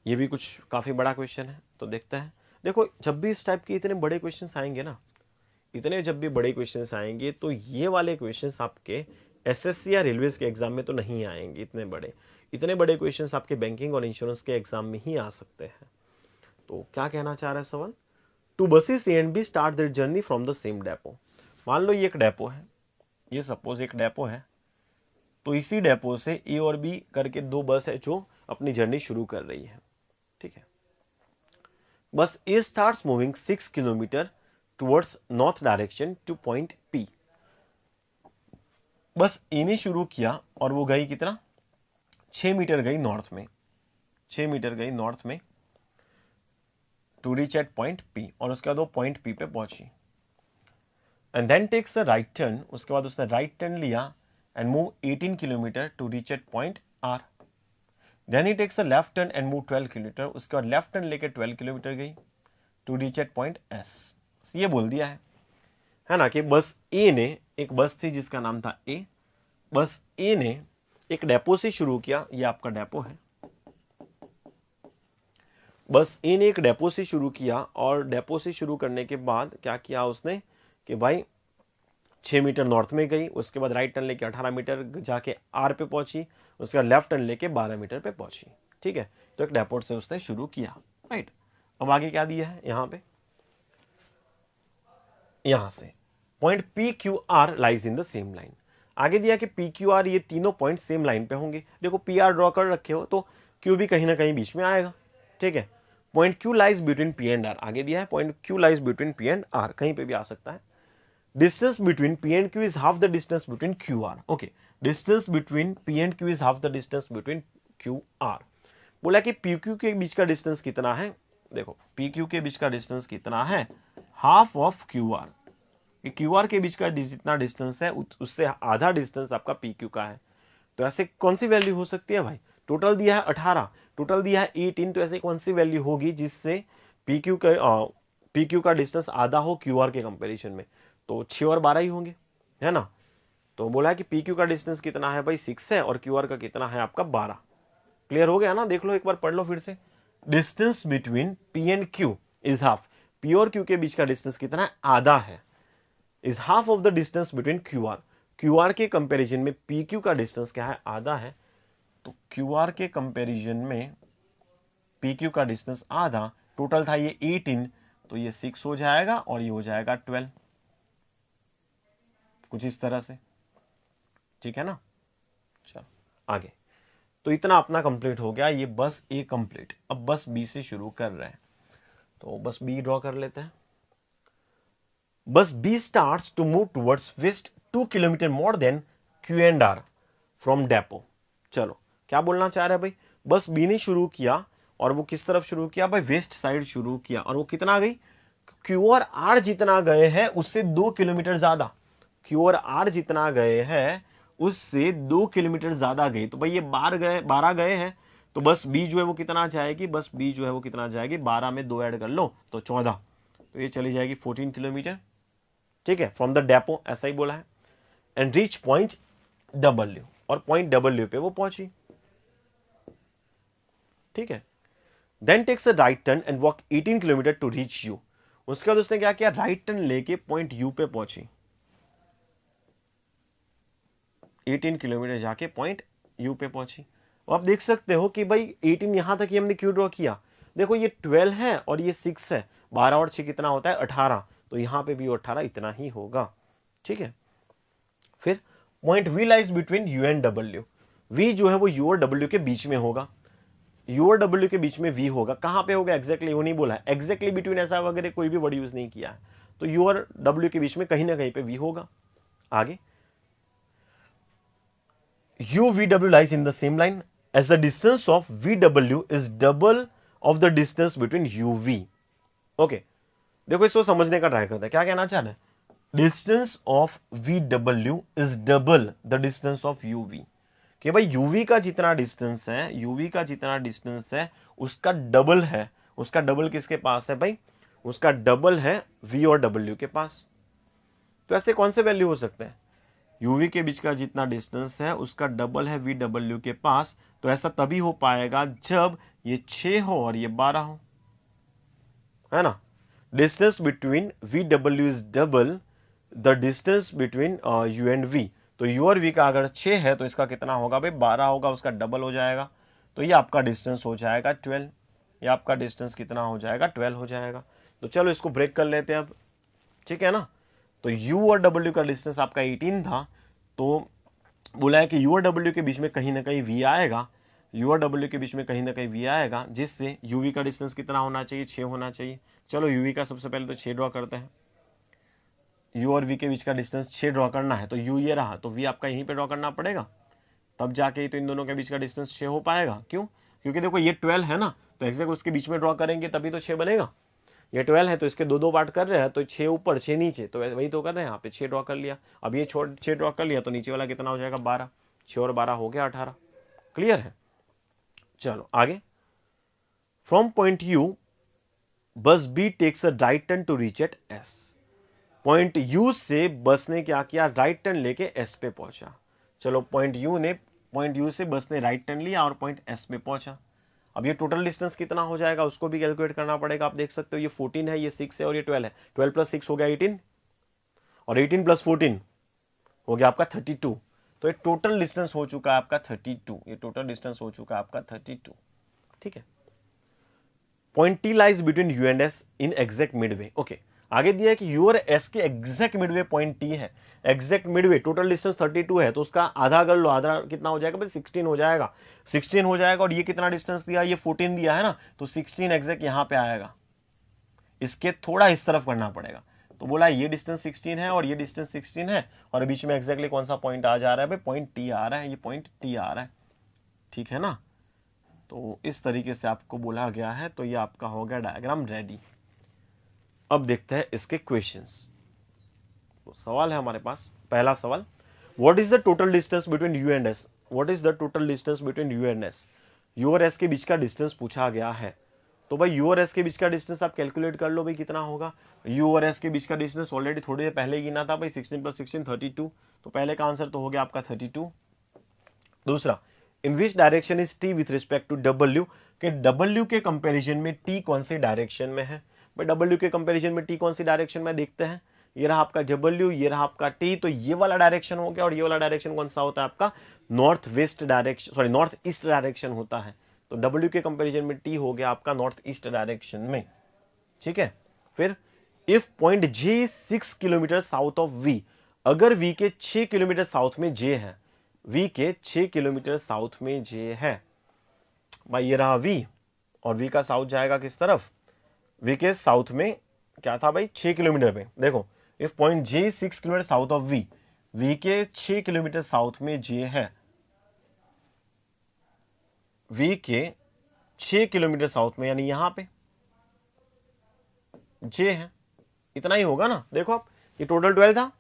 ये भी कुछ काफी बड़ा क्वेश्चन है, तो देखते हैं। देखो जब भी इस टाइप के इतने बड़े क्वेश्चंस आएंगे ना, इतने जब भी बड़े क्वेश्चंस आएंगे, तो ये वाले क्वेश्चंस आपके एसएससी या रेलवेज के एग्जाम में तो नहीं आएंगे। इतने बड़े क्वेश्चंस आपके बैंकिंग और इंश्योरेंस के एग्जाम में ही आ सकते हैं। तो क्या कहना चाह रहा है सवाल, two buses A and B start their journey from the same depot. मान लो ये एक डेपो है, ये सपोज एक डेपो है, तो इसी डेपो से ए और बी करके दो बस है जो अपनी जर्नी शुरू कर रही है, ठीक है। Bus A starts moving 6 kilometre towards north direction to point P. Bus A ने शुरू किया और वो गई कितना, 6 मीटर गई नॉर्थ में, 6 मीटर गई नॉर्थ में to reach at point P, और उसके बाद वो पॉइंट पी पे पहुंची। And then takes a right turn, उसके बाद उसने राइट टर्न लिया and move 18 kilometre to reach at point R. Then he takes a left turn and move 12 kilometre, उसके बाद लेफ्ट टर्न लेके 12 किलोमीटर गई to reach at point S. ये बोल दिया है ना, कि बस ए ने, एक बस थी जिसका नाम था ए, बस ए ने एक डेपो से शुरू किया, ये आपका डेपो है, बस ए ने एक डेपो से शुरू किया, और डेपो से शुरू करने के बाद क्या किया उसने कि भाई 6 मीटर नॉर्थ में गई, उसके बाद राइट टर्न लेके 18 मीटर जाके आर पे पहुंची, उसके बाद लेफ्ट टर्न लेके 12 मीटर पे पहुंची, ठीक है। तो एक डेपो से उसने शुरू किया, राइट। अब आगे क्या दिया है यहाँ पे, यहां से point P Q R lies in the same line. आगे दिया कि पी क्यू आर, ये तीनों पॉइंट सेम लाइन पे होंगे। देखो पी आर ड्रॉ कर रखे हो तो क्यू भी कहीं ना कहीं बीच में आएगा, ठीक है। Point Q lies between P and R, आगे दिया है point Q lies between P and R, कहीं पे भी आ सकता है। Distance between P and Q is half the distance between Q R. Okay, distance between P and Q is half the distance between Q R. बोला कि P Q के बीच का डिस्टेंस कितना है, देखो पी क्यू के बीच का डिस्टेंस कितना है, half of Q R. Q R के बीच का जितना डिस्टेंस है उससे आधा डिस्टेंस आपका पी क्यू का है। तो ऐसे कौन सी वैल्यू हो सकती है भाई, टोटल दिया है 18, टोटल दिया है 18, तो ऐसे कौन सी वैल्यू होगी जिससे पी क्यू का डिस्टेंस आधा हो क्यू आर के कंपेरिजन में। तो 6 और 12 ही होंगे, है ना। तो बोला है कि पी क्यू का डिस्टेंस कितना है भाई 6 है, और क्यू आर का कितना है आपका 12, क्लियर हो गया ना? देख लो एक बार, पढ़ लो फिर से। Distance between P and Q is half. P और क्यू के बीच का डिस्टेंस कितना है? आधा है। Is half of the distance between Q are. Q R के कंपेरिजन में पी क्यू का डिस्टेंस क्या है? आधा है। तो क्यू आर के कंपेरिजन में पी क्यू का डिस्टेंस आधा, टोटल था ये 18, तो ये 6 हो जाएगा और ये हो जाएगा 12, कुछ इस तरह से। ठीक है ना? चलो आगे। तो इतना अपना कंप्लीट हो गया, ये बस ए कंप्लीट। अब बस बी से शुरू कर रहे हैं, तो बस बी ड्रॉ कर लेते हैं। Bus B starts to move towards west 2 kilometre more than Q and R from depot. चलो क्या बोलना चाह रहे हैं भाई? बस बी ने शुरू किया और वो किस तरफ शुरू किया भाई? वेस्ट साइड शुरू किया, और वो कितना गई? क्यू और आर जितना गए हैं उससे 2 किलोमीटर ज्यादा। क्यू और आर जितना गए हैं उससे 2 किलोमीटर ज्यादा गए। तो भाई ये 12 गए हैं, तो बस बी जो है वो कितना जाएगी? बस बी जो है वो कितना जाएगी? 12 में 2 ऐड कर लो तो 14, तो ये चली जाएगी 14 किलोमीटर। ठीक है, फ्रॉम द डेपो, ऐसा ही बोला है। एंड रीच पॉइंट डब्ल्यू, और पॉइंट डब्ल्यू पे वो पहुंची। ठीक है, then takes a right turn and walk 18 kilometre to reach U. उसके बाद उसने क्या किया? राइट टर्न लेके पॉइंट यू पे पहुंची। 18 किलोमीटर जाके पॉइंट यू पे पहुंची। और आप देख सकते हो कि भाई 18 यहां तक ही हमने क्यों ड्रॉ किया? देखो ये 12 है और ये 6 है, 12 और 6 कितना होता है? 18, तो यहां पे भी 18 इतना ही होगा। ठीक है, फिर point V lies between U and W. V जो है वो यू और डब्ल्यू के बीच में होगा। यू और डब्ल्यू के बीच में वी होगा। कहां पे होगा एग्जैक्टली वो नहीं बोला है, एग्जैक्टली बिटवीन ऐसा वगैरह कोई भी वर्ड यूज नहीं किया है। तो यू और डब्ल्यू के बीच में कहीं ना कहीं पे वी होगा। आगे, U V W lies in the same line as the distance of V W is double of the distance between U V. Okay, देखो इसको समझने का ट्राई करते हैं, क्या कहना चाह रहे हैं? Distance of V W is double the distance of U V. कि भाई यूवी का जितना डिस्टेंस है, यूवी का जितना डिस्टेंस है उसका डबल है। उसका डबल किसके पास है भाई? उसका डबल है वी और डब्ल्यू के पास। तो ऐसे कौन से वैल्यू हो सकते हैं? यूवी के बीच का जितना डिस्टेंस है उसका डबल है वी डब्ल्यू के पास। तो ऐसा तभी हो पाएगा जब ये 6 हो और ये 12 हो, है ना? Distance between V W is double the distance between U and V. तो यू और वी का अगर 6 है तो इसका कितना होगा भाई? 12 होगा, उसका डबल हो जाएगा। तो ये आपका डिस्टेंस हो जाएगा 12। ये आपका डिस्टेंस कितना हो जाएगा? 12 हो जाएगा। तो चलो इसको ब्रेक कर लेते हैं अब। ठीक है ना? तो यू और डब्ल्यू का डिस्टेंस आपका 18 था, तो बोला है कि यू और डब्ल्यू के बीच में कहीं ना कहीं वी आएगा। यू और डब्ल्यू के बीच में कहीं ना कहीं वी आएगा, जिससे यूवी का डिस्टेंस कितना होना चाहिए? 6 होना चाहिए। चलो यूवी का सबसे पहले तो 6 ड्रॉ करते हैं। यू और वी के बीच का डिस्टेंस 6 ड्रॉ करना है, तो यू ये रहा, तो वी आपका यहीं पे ड्रॉ करना पड़ेगा, तब जाके तो इन दोनों के बीच का डिस्टेंस 6 हो पाएगा। क्यों? क्योंकि देखो ये 12 है ना, तो एग्जैक्ट उसके बीच में ड्रॉ करेंगे तभी तो 6 बनेगा। ये 12 है तो इसके दो पार्ट कर रहे हैं, तो 6 ऊपर 6 नीचे, तो वही तो कर रहे हैं। यहाँ पे 6 ड्रॉ कर लिया। अब ये 6 ड्रॉ कर लिया तो नीचे वाला कितना हो जाएगा? 12। 6 और 12 हो गया 18। क्लियर है? चलो आगे। From point U bus B takes a right turn to reach at S. Point U से बस ने क्या किया? राइट टर्न लेके एस पे पहुंचा। चलो पॉइंट यू से बस ने राइट टर्न लिया और पॉइंट एस पे पहुंचा। अब ये टोटल डिस्टेंस कितना हो जाएगा उसको भी कैलकुलेट करना पड़ेगा। आप देख सकते हो ये 14 है, ये 6 है और ये 12 है। 12 प्लस 6 हो गया 18, और 18 प्लस 14 हो गया आपका 32। तो ये टोटल डिस्टेंस हो चुका है आपका 32। ये टोटल डिस्टेंस हो चुका है आपका 32। ठीक है, point T lies between U and S in exact Midway. Okay, आगे दिया है कि यू और एस के एग्जैक्ट मिडवे पॉइंट टी है। एग्जैक्ट मिडवे, टोटल डिस्टेंस 32 है, तो उसका आधा कर लो। आधा कितना हो जाएगा भाई? 16 हो जाएगा। 16 हो जाएगा, और ये कितना डिस्टेंस दिया? ये 14 दिया है ना, तो 16 एग्जैक्ट यहां पे आएगा। इसके थोड़ा इस तरफ करना पड़ेगा। तो बोला ये डिस्टेंस 16 है और ये डिस्टेंस 16 है, और बीच में एग्जैक्टली कौन सा पॉइंट आ जा रहा है भाई? पॉइंट टी आ रहा है। ये पॉइंट टी आ रहा है। ठीक है ना? तो इस तरीके से आपको बोला गया है। तो ये आपका हो गया डायग्राम रेडी। अब देखते हैं इसके क्वेश्चंस। तो सवाल है हमारे पास। पहला सवाल, what is the total distance between U and S? What is the total distance between U and S? You और एस के बीच का डिस्टेंस पूछा गया है। तो भाई यू और एस के बीच का डिस्टेंस आप कैलकुलेट कर लो भाई, कितना होगा? यू और एस के बीच का डिस्टेंस ऑलरेडी थोड़ी देर पहले गिना था भाई, 16 प्लस 16 32। तो पहले का आंसर तो हो गया आपका 32। दूसरा, in which direction is T with respect to W, कि डब्ल्यू के कंपैरिजन में टी कौन सी डायरेक्शन में है। भाई डब्ल्यू के कंपैरिजन में टी कौन सी डायरेक्शन में, देखते हैं। ये रहा आपका डब्ल्यू, ये रहा आपका टी, तो ये वाला डायरेक्शन हो गया, और ये वाला डायरेक्शन कौन सा होता है आपका, north west direction, sorry north east direction होता है। तो डब्ल्यू के कंपैरिजन में टी हो गया आपका नॉर्थ ईस्ट डायरेक्शन में, ठीक है। फिर if point J 6 kilometre south of V, अगर वी के 6 किलोमीटर साउथ में जे है, वी के 6 किलोमीटर साउथ में जे है, भाई ये रहा वी, और वी का साउथ जाएगा किस तरफ, वी के साउथ में क्या था भाई, 6 किलोमीटर पे। देखो if point J 6 kilometre south of V, V के 6 किलोमीटर साउथ में जे है, वी के 6 किलोमीटर साउथ में, यानी यहां पे जे है, इतना ही होगा ना। देखो आप, ये टोटल 12 था,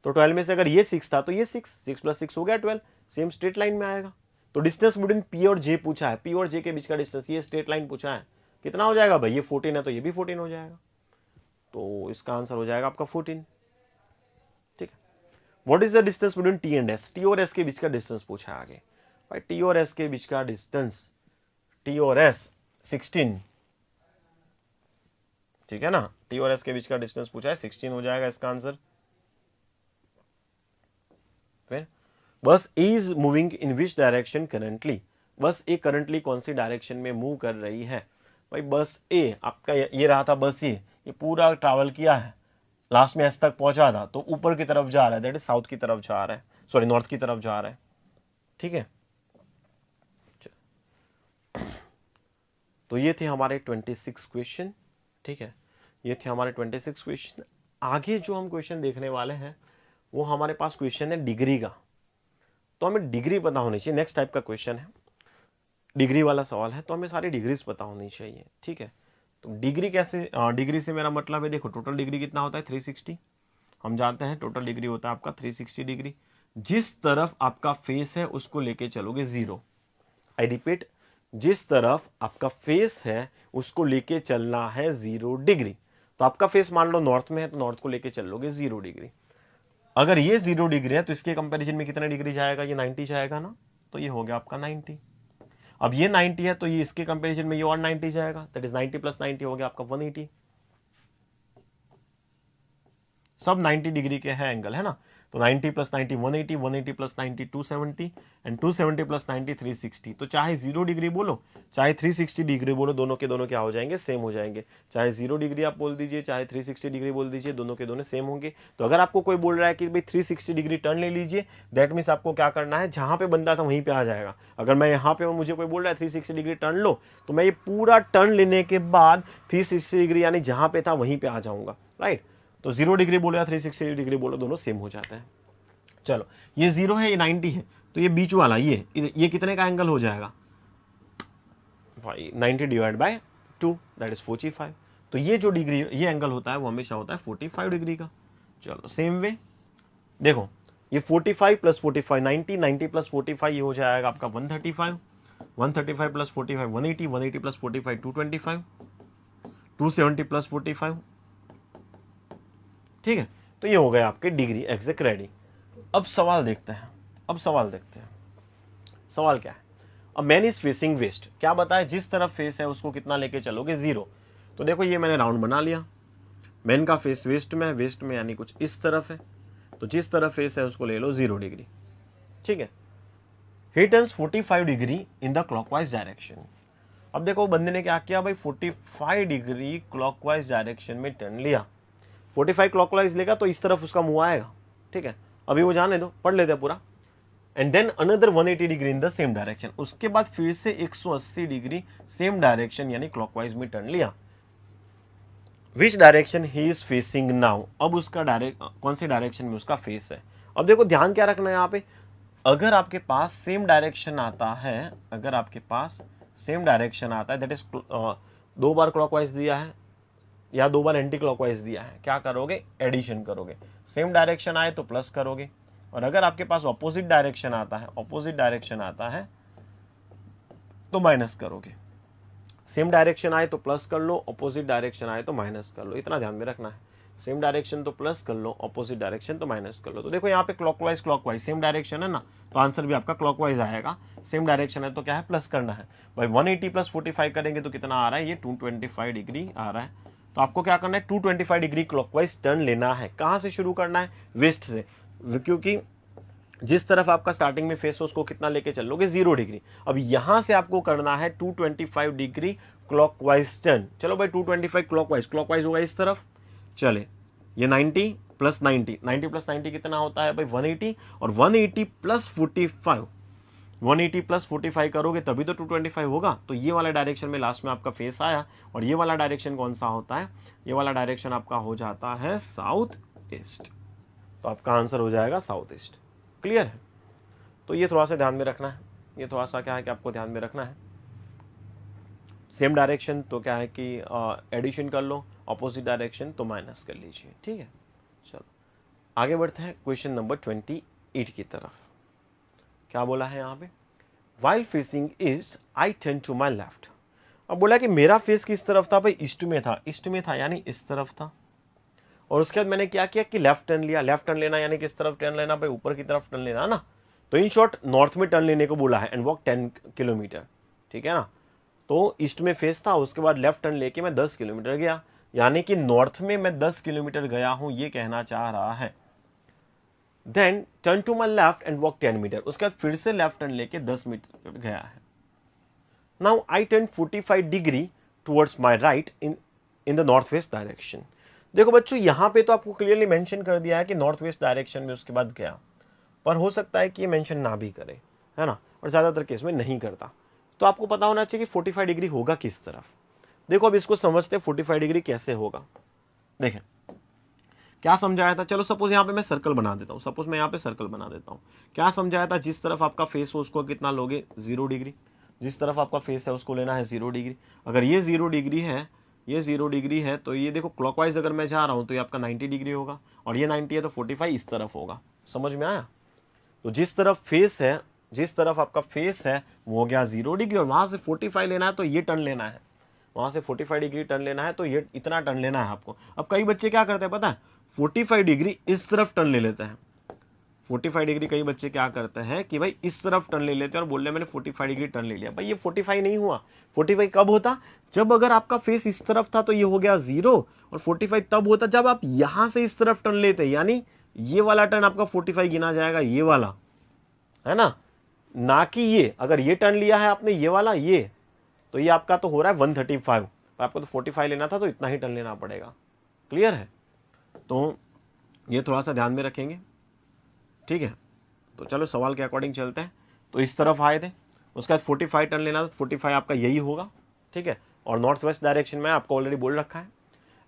तो 12 में से अगर ये 6 था तो ये 6 प्लस 6 हो गया 12, सेम स्ट्रेट लाइन में आएगा। तो डिस्टेंस बिटवीन पी और जे पूछा है, पी और जे के बीच का डिस्टेंस, ये स्ट्रेट लाइन पूछा है, कितना हो जाएगा भाई, ये 14 है तो ये भी 14 हो जाएगा, तो इसका आंसर हो जाएगा आपका 14, ठीक है। What is the distance between T and S, T और एस के बीच का डिस्टेंस पूछा है आगे। भाई टी और एस के बीच का डिस्टेंस, टी और एस 16, ठीक है ना, टी और एस के बीच का डिस्टेंस पूछा है, 16 हो जाएगा इसका आंसर। फिर बस A is moving in which direction currently, बस ए करंटली कौन सी डायरेक्शन में मूव कर रही है। भाई बस ए आपका ये रहा था, बस ये पूरा ट्रैवल किया है, लास्ट में एस तक पहुंचा था, तो ऊपर की तरफ जा रहा है, दैट इज साउथ की तरफ जा रहा है, सॉरी नॉर्थ की तरफ जा रहा है, ठीक है। तो ये थे हमारे 26 क्वेश्चन, ठीक है, ये थे हमारे 26 क्वेश्चन। आगे जो हम क्वेश्चन देखने वाले हैं वो हमारे पास क्वेश्चन है डिग्री का, तो हमें डिग्री पता होनी चाहिए। नेक्स्ट टाइप का क्वेश्चन है, डिग्री वाला सवाल है, तो हमें सारी डिग्रीज पता होनी चाहिए, ठीक है। तो डिग्री कैसे, डिग्री से मेरा मतलब है, देखो टोटल डिग्री कितना होता है 360, हम जानते हैं टोटल डिग्री होता है आपका 360 डिग्री। जिस तरफ आपका फेस है उसको लेके चलोगे 0, आई रिपीट, जिस तरफ आपका फेस है उसको लेके चलना है 0 डिग्री। तो आपका फेस मान लो नॉर्थ में है, तो नॉर्थ को लेके चल लोगे 0 डिग्री। अगर ये 0 डिग्री है तो इसके कंपैरिजन में कितना डिग्री जाएगा, ये 90 जाएगा ना, तो ये हो गया आपका 90। अब ये 90 है तो ये इसके कंपैरिजन में ये और 90 जाएगा, दैट इज 90 प्लस 90 हो गया आपका 180। सब 90 डिग्री के हैं एंगल, है ना। तो 90 प्लस 90 180, 180 प्लस 90 270, एंड 270 प्लस 90 360। तो चाहे 0 डिग्री बोलो चाहे 360 डिग्री बोलो, दोनों के दोनों क्या हो जाएंगे, सेम हो जाएंगे। चाहे 0 डिग्री आप बोल दीजिए, चाहे 360 डिग्री बोल दीजिए, दोनों के दोनों सेम होंगे। तो अगर आपको कोई बोल रहा है कि भाई 360 डिग्री टर्न ले लीजिए, दैट मीन्स आपको क्या करना है, जहां पे बंदा था वहीं पे आ जाएगा। अगर मैं यहाँ पे हूँ, मुझे कोई बोल रहा है 360 डिग्री टर्न लो, तो मैं ये पूरा टर्न लेने के बाद 360 डिग्री यानी जहां पे था वहीं पे आ जाऊंगा, राइट। तो 0 डिग्री बोलो या 360 डिग्री बोलो, दोनों सेम हो जाते हैं। चलो ये 0 है, ये 90 है, तो ये बीच वाला ये कितने का एंगल हो जाएगा भाई, 90 डिवाइड बाय 2 दैट इज 45। तो ये जो डिग्री, ये एंगल होता है वो हमेशा होता है 45 डिग्री का। चलो सेम वे देखो, ये 45 प्लस 45 90, 90 प्लस 45 ये हो जाएगा आपका 135, 135 प्लस 45 180, 180 प्लस 45 225, 270 प्लस 45, ठीक है। तो ये हो गए आपके डिग्री एग्जैक्ट रेडी। अब सवाल देखते हैं, सवाल क्या है। अब मैन इज फेसिंग वेस्ट, क्या बताए, जिस तरफ फेस है उसको कितना लेके चलोगे 0। तो देखो ये मैंने राउंड बना लिया, मैन का फेस वेस्ट में है, वेस्ट में यानी कुछ इस तरफ है, तो जिस तरफ फेस है उसको ले लो 0 डिग्री, ठीक है। ही turns 45 degree in the clockwise direction. अब देखो बंदे ने क्या किया भाई, 45 डिग्री क्लॉकवाइज डायरेक्शन में टर्न लिया। 45 क्लॉकवाइज लेगा तो इस तरफ उसका मुंह आएगा, ठीक है। अभी वो जाने दो, पढ़ लेते हैं पूरा। And then another 180 degree in the same direction, उसके बाद फिर से 180 डिग्री सेम डायरेक्शन यानी क्लॉकवाइज में टर्न लिया। Which direction he is facing now, अब उसका कौन सी डायरेक्शन में उसका फेस है। अब देखो ध्यान क्या रखना है यहाँ पे, अगर आपके पास सेम डायरेक्शन आता है, अगर आपके पास सेम डायरेक्शन आता है, दैट इज 2 बार क्लॉकवाइज दिया है या 2 बार एंटी क्लॉकवाइज दिया है, क्या करोगे, एडिशन करोगे। सेम डायरेक्शन आए तो प्लस करोगे, और अगर आपके पास ऑपोजिट डायरेक्शन आता है, तो माइनस करोगे। सेम डायरेक्शन आए तो प्लस कर लो, ऑपोजिट डायरेक्शन आए तो माइनस कर लो, इतना ध्यान में रखना है। सेम डायरेक्शन तो प्लस कर लो, ऑपोजिट डायरेक्शन तो माइनस कर लो। तो देखो यहाँ पे क्लॉकवाइज क्लॉकवाइज सेम डायरेक्शन है ना, तो आंसर भी आपका क्लॉकवाइज आएगा। सेम डायरेक्शन है तो क्या है, प्लस करना है भाई। 180 प्लस 45 करेंगे तो कितना आ रहा है, ये 225 डिग्री आ रहा है। तो आपको क्या करना है, 225 डिग्री क्लॉकवाइज टर्न लेना है। कहाँ से शुरू करना है, वेस्ट से, क्योंकि जिस तरफ आपका स्टार्टिंग में फेस हो उसको कितना लेके चलोगे, 0 डिग्री। अब यहां से आपको करना है 225 डिग्री क्लॉकवाइज टर्न। चलो भाई 225 क्लॉकवाइज, क्लॉकवाइज होगा इस तरफ, चले ये 90 प्लस 90, 90 प्लस 90 कितना होता है भाई 180, और 180 प्लस 45, 180 प्लस 45 करोगे तभी तो 225 होगा। तो ये वाला डायरेक्शन में लास्ट में आपका फेस आया, और ये वाला डायरेक्शन कौन सा होता है, ये वाला डायरेक्शन आपका हो जाता है साउथ ईस्ट। तो आपका आंसर हो जाएगा साउथ ईस्ट। क्लियर है? तो ये थोड़ा सा ध्यान में रखना है, ये थोड़ा सा क्या है कि आपको ध्यान में रखना है। सेम डायरेक्शन तो क्या है कि एडिशन कर लो, ऑपोजिट डायरेक्शन तो माइनस कर लीजिए। ठीक है, चलो आगे बढ़ते हैं क्वेश्चन नंबर 28 की तरफ। क्या बोला है यहाँ पे, while facing east I turn to my left. अब बोला कि मेरा फेस किस तरफ था भाई, ईस्ट में था, ईस्ट में था यानी इस तरफ था। और उसके बाद मैंने क्या किया कि लेफ्ट टर्न लिया। लेफ्ट टर्न लेना यानी किस तरफ टर्न लेना भाई, ऊपर की तरफ टर्न लेना ना। तो इन शॉर्ट नॉर्थ में टर्न लेने को बोला है, एंड वॉक 10 किलोमीटर। ठीक है ना, तो ईस्ट में फेस था, उसके बाद लेफ्ट टर्न लेके मैं 10 किलोमीटर गया, यानी कि नॉर्थ में मैं 10 किलोमीटर गया हूं, ये कहना चाह रहा है। Then turn to my left and walk 10 metre, उसके बाद फिर से लेफ्ट टर्न लेके 10 मीटर गया है। Now I turn 45 degree towards my right in the north west direction. देखो बच्चों यहां पे तो आपको क्लियरली मेंशन कर दिया है कि नॉर्थ वेस्ट डायरेक्शन में उसके बाद गया, पर हो सकता है कि ये मेंशन ना भी करे, है ना, और ज्यादातर केस में नहीं करता। तो आपको पता होना चाहिए कि 45 डिग्री होगा किस तरफ। देखो अब इसको समझते हैं 45 डिग्री कैसे होगा। देखें क्या समझाया था, चलो सपोज यहाँ पे मैं सर्कल बना देता हूँ, सपोज मैं यहाँ पे सर्कल बना देता हूँ। क्या समझाया था, जिस तरफ आपका फेस हो उसको कितना लोगे, 0 डिग्री। जिस तरफ आपका फेस है उसको लेना है 0 डिग्री। अगर ये 0 डिग्री है, ये 0 डिग्री है, तो ये देखो क्लॉकवाइज अगर मैं जा रहा हूँ तो ये आपका 90 डिग्री होगा, और ये 90 है तो 45 इस तरफ होगा। समझ में आया? तो जिस तरफ फेस है, जिस तरफ आपका फेस है वो हो गया 0 डिग्री, और वहां से 45 लेना है तो ये टर्न लेना है, वहां से 45 डिग्री टर्न लेना है, तो ये इतना टर्न लेना है आपको। अब कई बच्चे क्या करते हैं पता है, 45 डिग्री इस तरफ टर्न ले लेते हैं। 45 डिग्री कई बच्चे क्या करते हैं कि भाई इस तरफ टर्न ले लेते हैं और बोल रहे मैंने 45 डिग्री टर्न ले लिया। भाई ये 45 नहीं हुआ। 45 कब होता, जब अगर आपका फेस इस तरफ था तो ये हो गया 0, और 45 तब होता जब आप यहां से इस तरफ टर्न लेते, यानी ये वाला टर्न आपका 45 गिना जाएगा, ये वाला, है ना कि ये। अगर ये टर्न लिया है आपने ये वाला, ये तो ये आपका तो हो रहा है 135, पर आपको तो 45 लेना था तो इतना ही टर्न लेना पड़ेगा। क्लियर है? तो ये थोड़ा सा ध्यान में रखेंगे। ठीक है, तो चलो सवाल के अकॉर्डिंग चलते हैं। तो इस तरफ आए थे, उसके बाद 45 टर्न लेना था, 45 आपका यही होगा। ठीक है, और नॉर्थ वेस्ट डायरेक्शन में आपको ऑलरेडी बोल रखा है,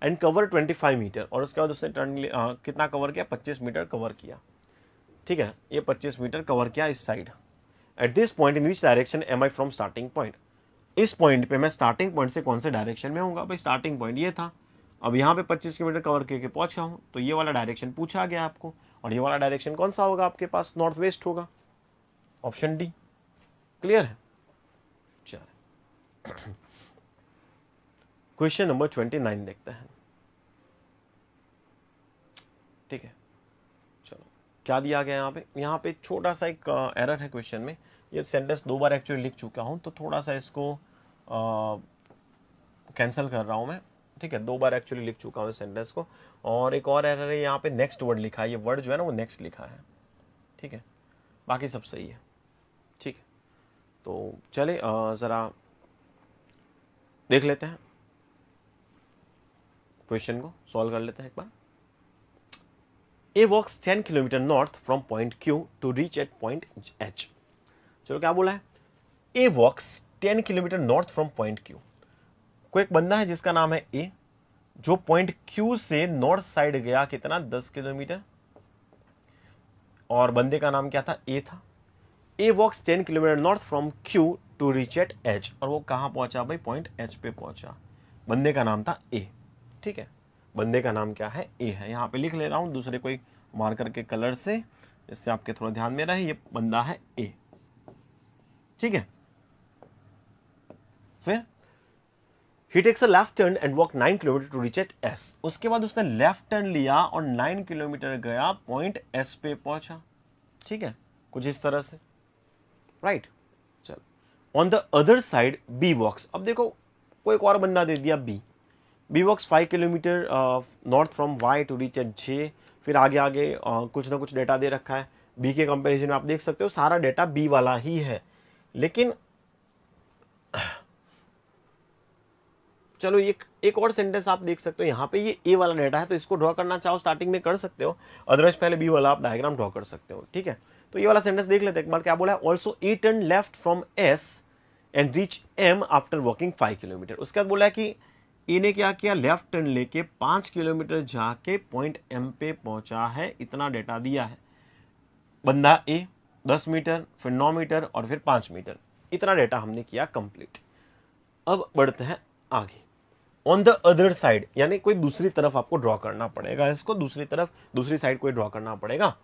एंड कवर 25 मीटर, और उसके बाद उसने टर्न कितना कवर किया, 25 मीटर कवर किया। ठीक है, ये 25 मीटर कवर किया इस side. At this point in which direction am I from starting point, इस पॉइंट पे मैं स्टार्टिंग पॉइंट से कौन से डायरेक्शन में होऊंगा। भाई स्टार्टिंग पॉइंट ये था, अब यहाँ पे 25 किलोमीटर कवर करके पहुंचा हूँ, तो ये वाला डायरेक्शन पूछा गया आपको, और ये वाला डायरेक्शन कौन सा होगा आपके पास, नॉर्थ वेस्ट होगा, ऑप्शन डी। क्लियर है? चलिए क्वेश्चन नंबर 29 देखते हैं। ठीक है, चलो क्या दिया गया यहाँ पे छोटा सा एक एरर है क्वेश्चन में। ये सेंटेंस 2 बार एक्चुअली लिख चुका हूँ, तो थोड़ा सा इसको कैंसिल कर रहा हूँ मैं। ठीक है, 2 बार एक्चुअली लिख चुका हूँ इस सेंटेंस को। और एक और एरर है, यहाँ पे नेक्स्ट वर्ड लिखा है, ये वर्ड जो है ना वो नेक्स्ट लिखा है। ठीक है, बाकी सब सही है। ठीक है, तो चले ज़रा देख लेते हैं, क्वेश्चन को सॉल्व कर लेते हैं एक बार। A walks 10 kilometre north from point Q to reach at point H. चलो क्या बोला है, A walks 10 kilometre north from point Q. कोई एक बंदा है जिसका नाम है ए, जो पॉइंट क्यू से नॉर्थ साइड गया कितना, 10 किलोमीटर, और बंदे का नाम क्या था, ए था। A walks 10 kilometre north from Q to reach at H, और वो कहां पहुंचा भाई, पॉइंट एच पे पहुंचा। बंदे का नाम था ए। ठीक है, बंदे का नाम क्या है, ए है। यहां पे लिख ले रहा हूं दूसरे कोई मार्कर के कलर से, इससे आपके थोड़ा ध्यान में रहे, ये बंदा है ए। ठीक है, फिर he takes a left turn and walk 9 kilometer to reach at S. उसके बाद उसने लेफ्ट टर्न लिया और 9 किलोमीटर गया, पॉइंट एस पे पहुंचा। ठीक है, कुछ इस तरह से, राइट। चलो, on the other side B walks. अब देखो कोई एक और बंदा दे दिया B. B walks 5 kilometre north from Y to reach at J. फिर आगे आगे कुछ ना कुछ डेटा दे रखा है। बी के कंपैरिजन में आप देख सकते हो सारा डेटा बी वाला ही है, लेकिन चलो एक और सेंटेंस आप देख सकते हो यहाँ पे, ये ए वाला डेटा है तो इसको ड्रॉ करना चाहो स्टार्टिंग में कर सकते हो, अदरवाइज पहले बी वाला आप डायग्राम ड्रॉ कर सकते हो। ठीक है, तो ये वाला सेंटेंस देख लेते हैं एक बार। क्या बोला है? Also A turn left from S and reach M after walking 5 kilometre. उसके बाद बोला है कि ए ने क्या किया, लेफ्ट टर्न लेके 5 किलोमीटर जाके पॉइंट एम पे पहुंचा है। इतना डेटा दिया है। बंदा ए 10 मीटर, फिर 9 मीटर और फिर 5 मीटर, इतना डेटा हमने किया कंप्लीट। अब बढ़ते हैं आगे। ऑन द अदर साइड, यानी कोई दूसरी तरफ आपको ड्रॉ करना पड़ेगा इसको, दूसरी तरफ दूसरी साइड को ड्रॉ करना पड़ेगा।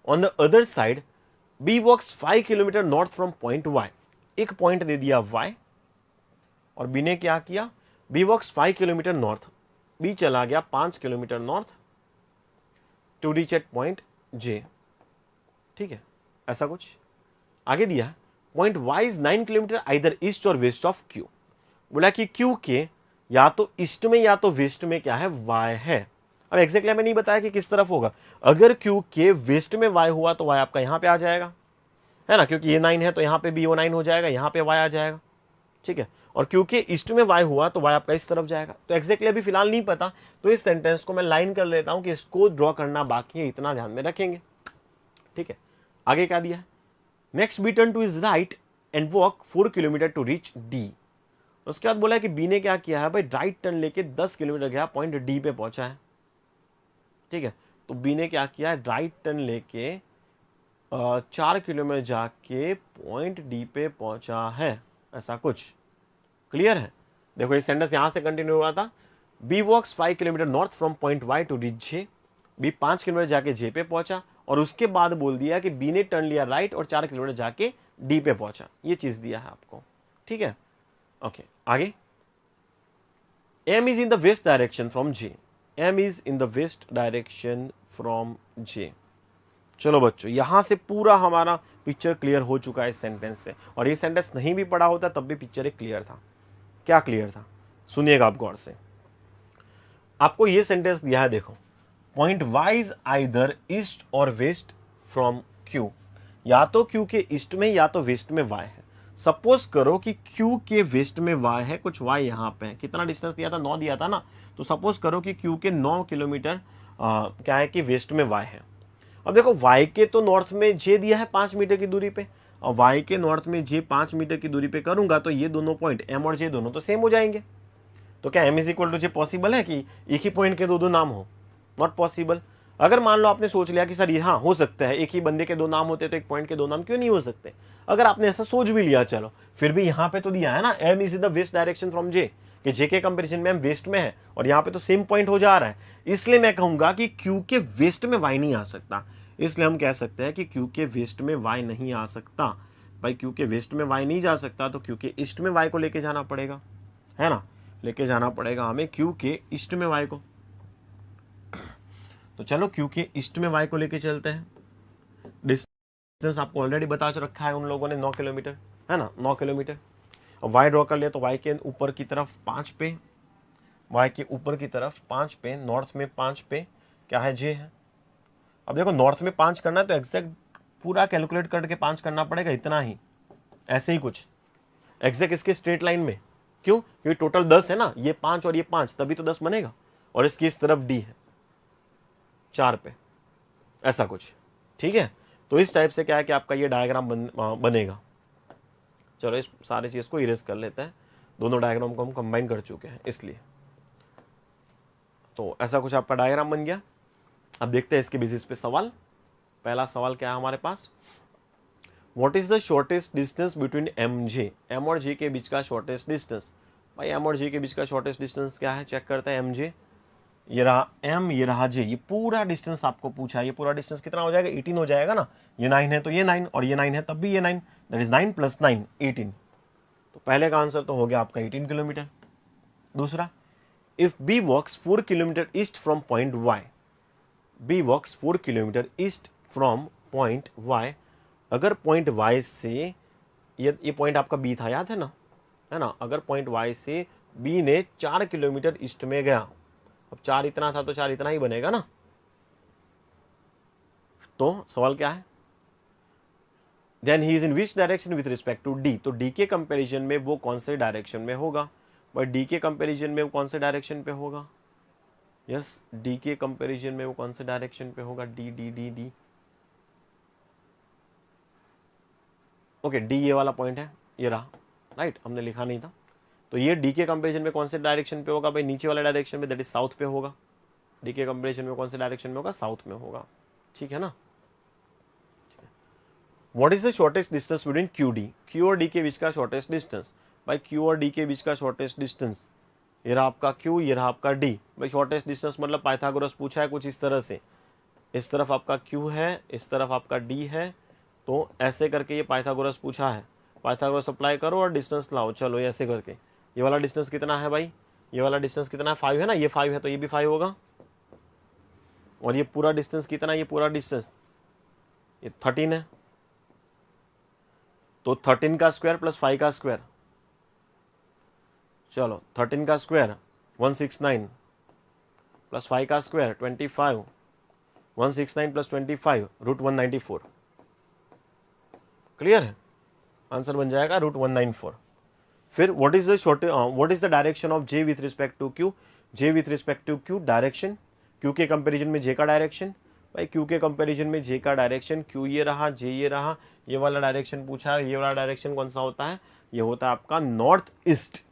On the other side B walks 5 kilometre north from point Y. एक पॉइंट दे दिया वाई और बी ने क्या किया, B walks 5 kilometre north, B चला गया 5 kilometre north to reach at point J. ठीक है, ऐसा कुछ आगे दिया। Point Y is 9 kilometer either east और वेस्ट ऑफ क्यू। बोला कि क्यू के या तो ईस्ट में या तो वेस्ट में क्या है, वाई है। अब एग्जैक्टली हमें नहीं बताया कि किस तरफ होगा। अगर क्यू के वेस्ट में वाई हुआ तो वाई आपका यहां पे आ जाएगा, है ना, क्योंकि ये 9 है तो यहां पे भी वो 9 हो जाएगा, यहां पे वाई आ जाएगा। ठीक है, और क्योंकि ईस्ट में वाई हुआ तो वाई आपका इस तरफ जाएगा। तो एग्जैक्टली अभी फिलहाल नहीं पता, तो इस सेंटेंस को मैं लाइन कर लेता हूं कि इसको ड्रॉ करना बाकी है, इतना ध्यान में रखेंगे। ठीक है, आगे क्या दिया है? Next B turn to is right and walk 4 kilometre to reach D. उसके बाद बोला है कि बी ने क्या किया है भाई, राइट टर्न लेके 10 किलोमीटर गया, पॉइंट डी पे पहुंचा है। ठीक है, तो बी ने क्या किया है, राइट टर्न लेके 4 किलोमीटर जाके पॉइंट डी पे पहुंचा है, ऐसा कुछ। क्लियर है? देखो ये सेंटेंस यहां से कंटिन्यू हुआ था। B walks 5 kilometre north from point Y to reach J. B 5 kilometre जाके जे पे पहुंचा और उसके बाद बोल दिया कि बी ने टर्न लिया राइट और 4 किलोमीटर जाके डी पे पहुंचा। ये चीज दिया है आपको। ठीक है, ओके आगे। M is in the west direction from J. M is in the west direction from J. चलो बच्चों, यहां से पूरा हमारा पिक्चर क्लियर हो चुका है इस सेंटेंस से, और ये सेंटेंस नहीं भी पढ़ा होता तब भी पिक्चर एक क्लियर था। क्या क्लियर था? सुनिएगा आप गौर से। आपको ये सेंटेंस दिया है, देखो, point Y is either east और वेस्ट फ्रॉम क्यू। या तो क्यू के ईस्ट में या तो वेस्ट में वाई है। सपोज करो कि क्यू के वेस्ट में वाई है, कुछ वाई यहां पे है। कितना डिस्टेंस दिया था? 9 दिया था ना। तो सपोज करो कि क्यू के 9 किलोमीटर क्या है कि वेस्ट में वाई है। अब देखो वाई के तो नॉर्थ में जे दिया है 5 मीटर की दूरी पे, और वाई के नॉर्थ में जे 5 मीटर की दूरी पे करूंगा तो ये दोनों पॉइंट एम और जे दोनों तो सेम हो जाएंगे। तो क्या M is equal to J possible है कि एक ही पॉइंट के दो नाम हो? Not possible. अगर मान लो आपने सोच लिया कि सर ये हाँ हो सकता है, एक ही बंदे के 2 नाम होते तो एक पॉइंट के 2 नाम क्यों नहीं हो सकते? अगर आपने ऐसा सोच भी लिया, चलो फिर भी यहाँ पे तो दिया है ना, M is in the west direction from J, कि जे के कंपेरिजन में एम वेस्ट में है और यहाँ पे तो सेम पॉइंट हो जा रहा है। इसलिए मैं कहूंगा कि क्यू के वेस्ट में वाई नहीं आ सकता। इसलिए हम कह सकते हैं कि क्यू के वेस्ट में वाई नहीं आ सकता। भाई क्यू के वेस्ट में वाई नहीं जा सकता तो क्यू के ईस्ट में वाई को लेके जाना पड़ेगा, है ना, लेके जाना पड़ेगा हमें क्यू के ईस्ट में वाई को। तो चलो क्यू के ईस्ट में वाई को लेके चलते हैं। डिस्टेंस आपको ऑलरेडी बता रखा है उन लोगों ने, 9 किलोमीटर, है ना, 9 किलोमीटर। अब वाई ड्रॉ कर लिया तो वाई के ऊपर की तरफ 5 पे, वाई के ऊपर की तरफ 5 पे, नॉर्थ में 5 पे क्या है, जे है। अब देखो नॉर्थ में 5 करना है तो एग्जैक्ट पूरा कैलकुलेट करके 5 करना पड़ेगा, इतना ही, ऐसे ही कुछ एग्जैक्ट इसके स्ट्रेट लाइन में। क्यों? क्योंकि टोटल 10 है ना, ये 5 और ये 5, तभी तो 10 बनेगा। और इसकी इस तरफ डी है 4 पे, ऐसा कुछ। ठीक है, तो इस टाइप से क्या है कि आपका ये डायग्राम बनेगा। चलो इस सारी चीज को इरेज कर लेते हैं, दोनों डायग्राम को हम कंबाइन कर चुके हैं इसलिए। तो ऐसा कुछ आपका डायग्राम बन गया। अब देखते हैं इसके बेसिस पे सवाल। पहला सवाल क्या है हमारे पास, what is the shortest distance between M J. M और जे के बीच का शॉर्टेस्ट डिस्टेंस। भाई एम और जे के बीच का शॉर्टेस्ट डिस्टेंस क्या है, चेक करते हैं। एम जे, ये रहा एम, ये रहा जे, ये पूरा डिस्टेंस आपको पूछा है। ये पूरा डिस्टेंस कितना हो जाएगा, 18 हो जाएगा ना। ये 9 है तो ये 9, और ये 9 है तब भी ये 9, दैट इज 9 + 9 18। तो पहले का आंसर तो हो गया आपका 18 किलोमीटर। दूसरा, if B walks 4 kilometre east from point Y, B walks 4 kilometre east from point Y, अगर पॉइंट वाई से, ये पॉइंट आपका बी था, याद है ना, है ना, अगर पॉइंट वाई से बी ने 4 किलोमीटर ईस्ट में गया, अब 4 इतना था तो 4 इतना ही बनेगा ना, तो सवाल क्या है, then he is in which direction with respect to D, तो डी के कंपैरिजन में वो कौन से डायरेक्शन में होगा, बट डी के कंपैरिजन में वो कौन से डायरेक्शन पे होगा, यस डी के कंपैरिजन में वो कौन से डायरेक्शन पे होगा, D D D D, okay D ये वाला पॉइंट है, ये रहा, राइट, हमने लिखा नहीं था, तो ये डी के कंपैरिजन में कौन से डायरेक्शन पे होगा भाई, नीचे वाले डायरेक्शन में, दैट इज साउथ पे होगा, डी के कंपैरिजन में कौन से डायरेक्शन में होगा, साउथ में होगा, ठीक है ना। What is the shortest distance between Q D, Q और डी के बीच का शॉर्टेस्ट डिस्टेंस, भाई क्यू और डी के बीच का शॉर्टेस्ट डिस्टेंस, ये रहा आपका क्यू, ये रहा आपका डी, भाई शॉर्टेस्ट डिस्टेंस मतलब पाइथागोरस पूछा है कुछ इस तरह से, इस तरफ आपका क्यू है, इस तरफ आपका डी है, तो ऐसे करके ये पाइथागोरस पूछा है, पाइथागोरस अप्लाई करो और डिस्टेंस लाओ, चलो ऐसे करके, ये वाला डिस्टेंस कितना है भाई, ये वाला डिस्टेंस कितना है, 5 है ना, ये 5 है तो ये भी 5 होगा, और ये पूरा डिस्टेंस कितना है, ये पूरा डिस्टेंस ये 13 है, तो 13 का स्क्वायर प्लस 5 का स्क्वायर, चलो 13 का स्क्वायर 169 प्लस 5 का स्क्वायर 25, 169 प्लस 25 √194, क्लियर है, आंसर बन जाएगा √194। फिर what is the direction of J with respect to Q, J with respect to Q direction, Q के कंपैरिजन में जे का डायरेक्शन, भाई क्यू के कंपैरिजन में जे का डायरेक्शन, क्यू ये रहा, जे ये रहा, ये वाला डायरेक्शन पूछा है, ये वाला डायरेक्शन कौन सा होता है, ये होता है आपका नॉर्थ ईस्ट,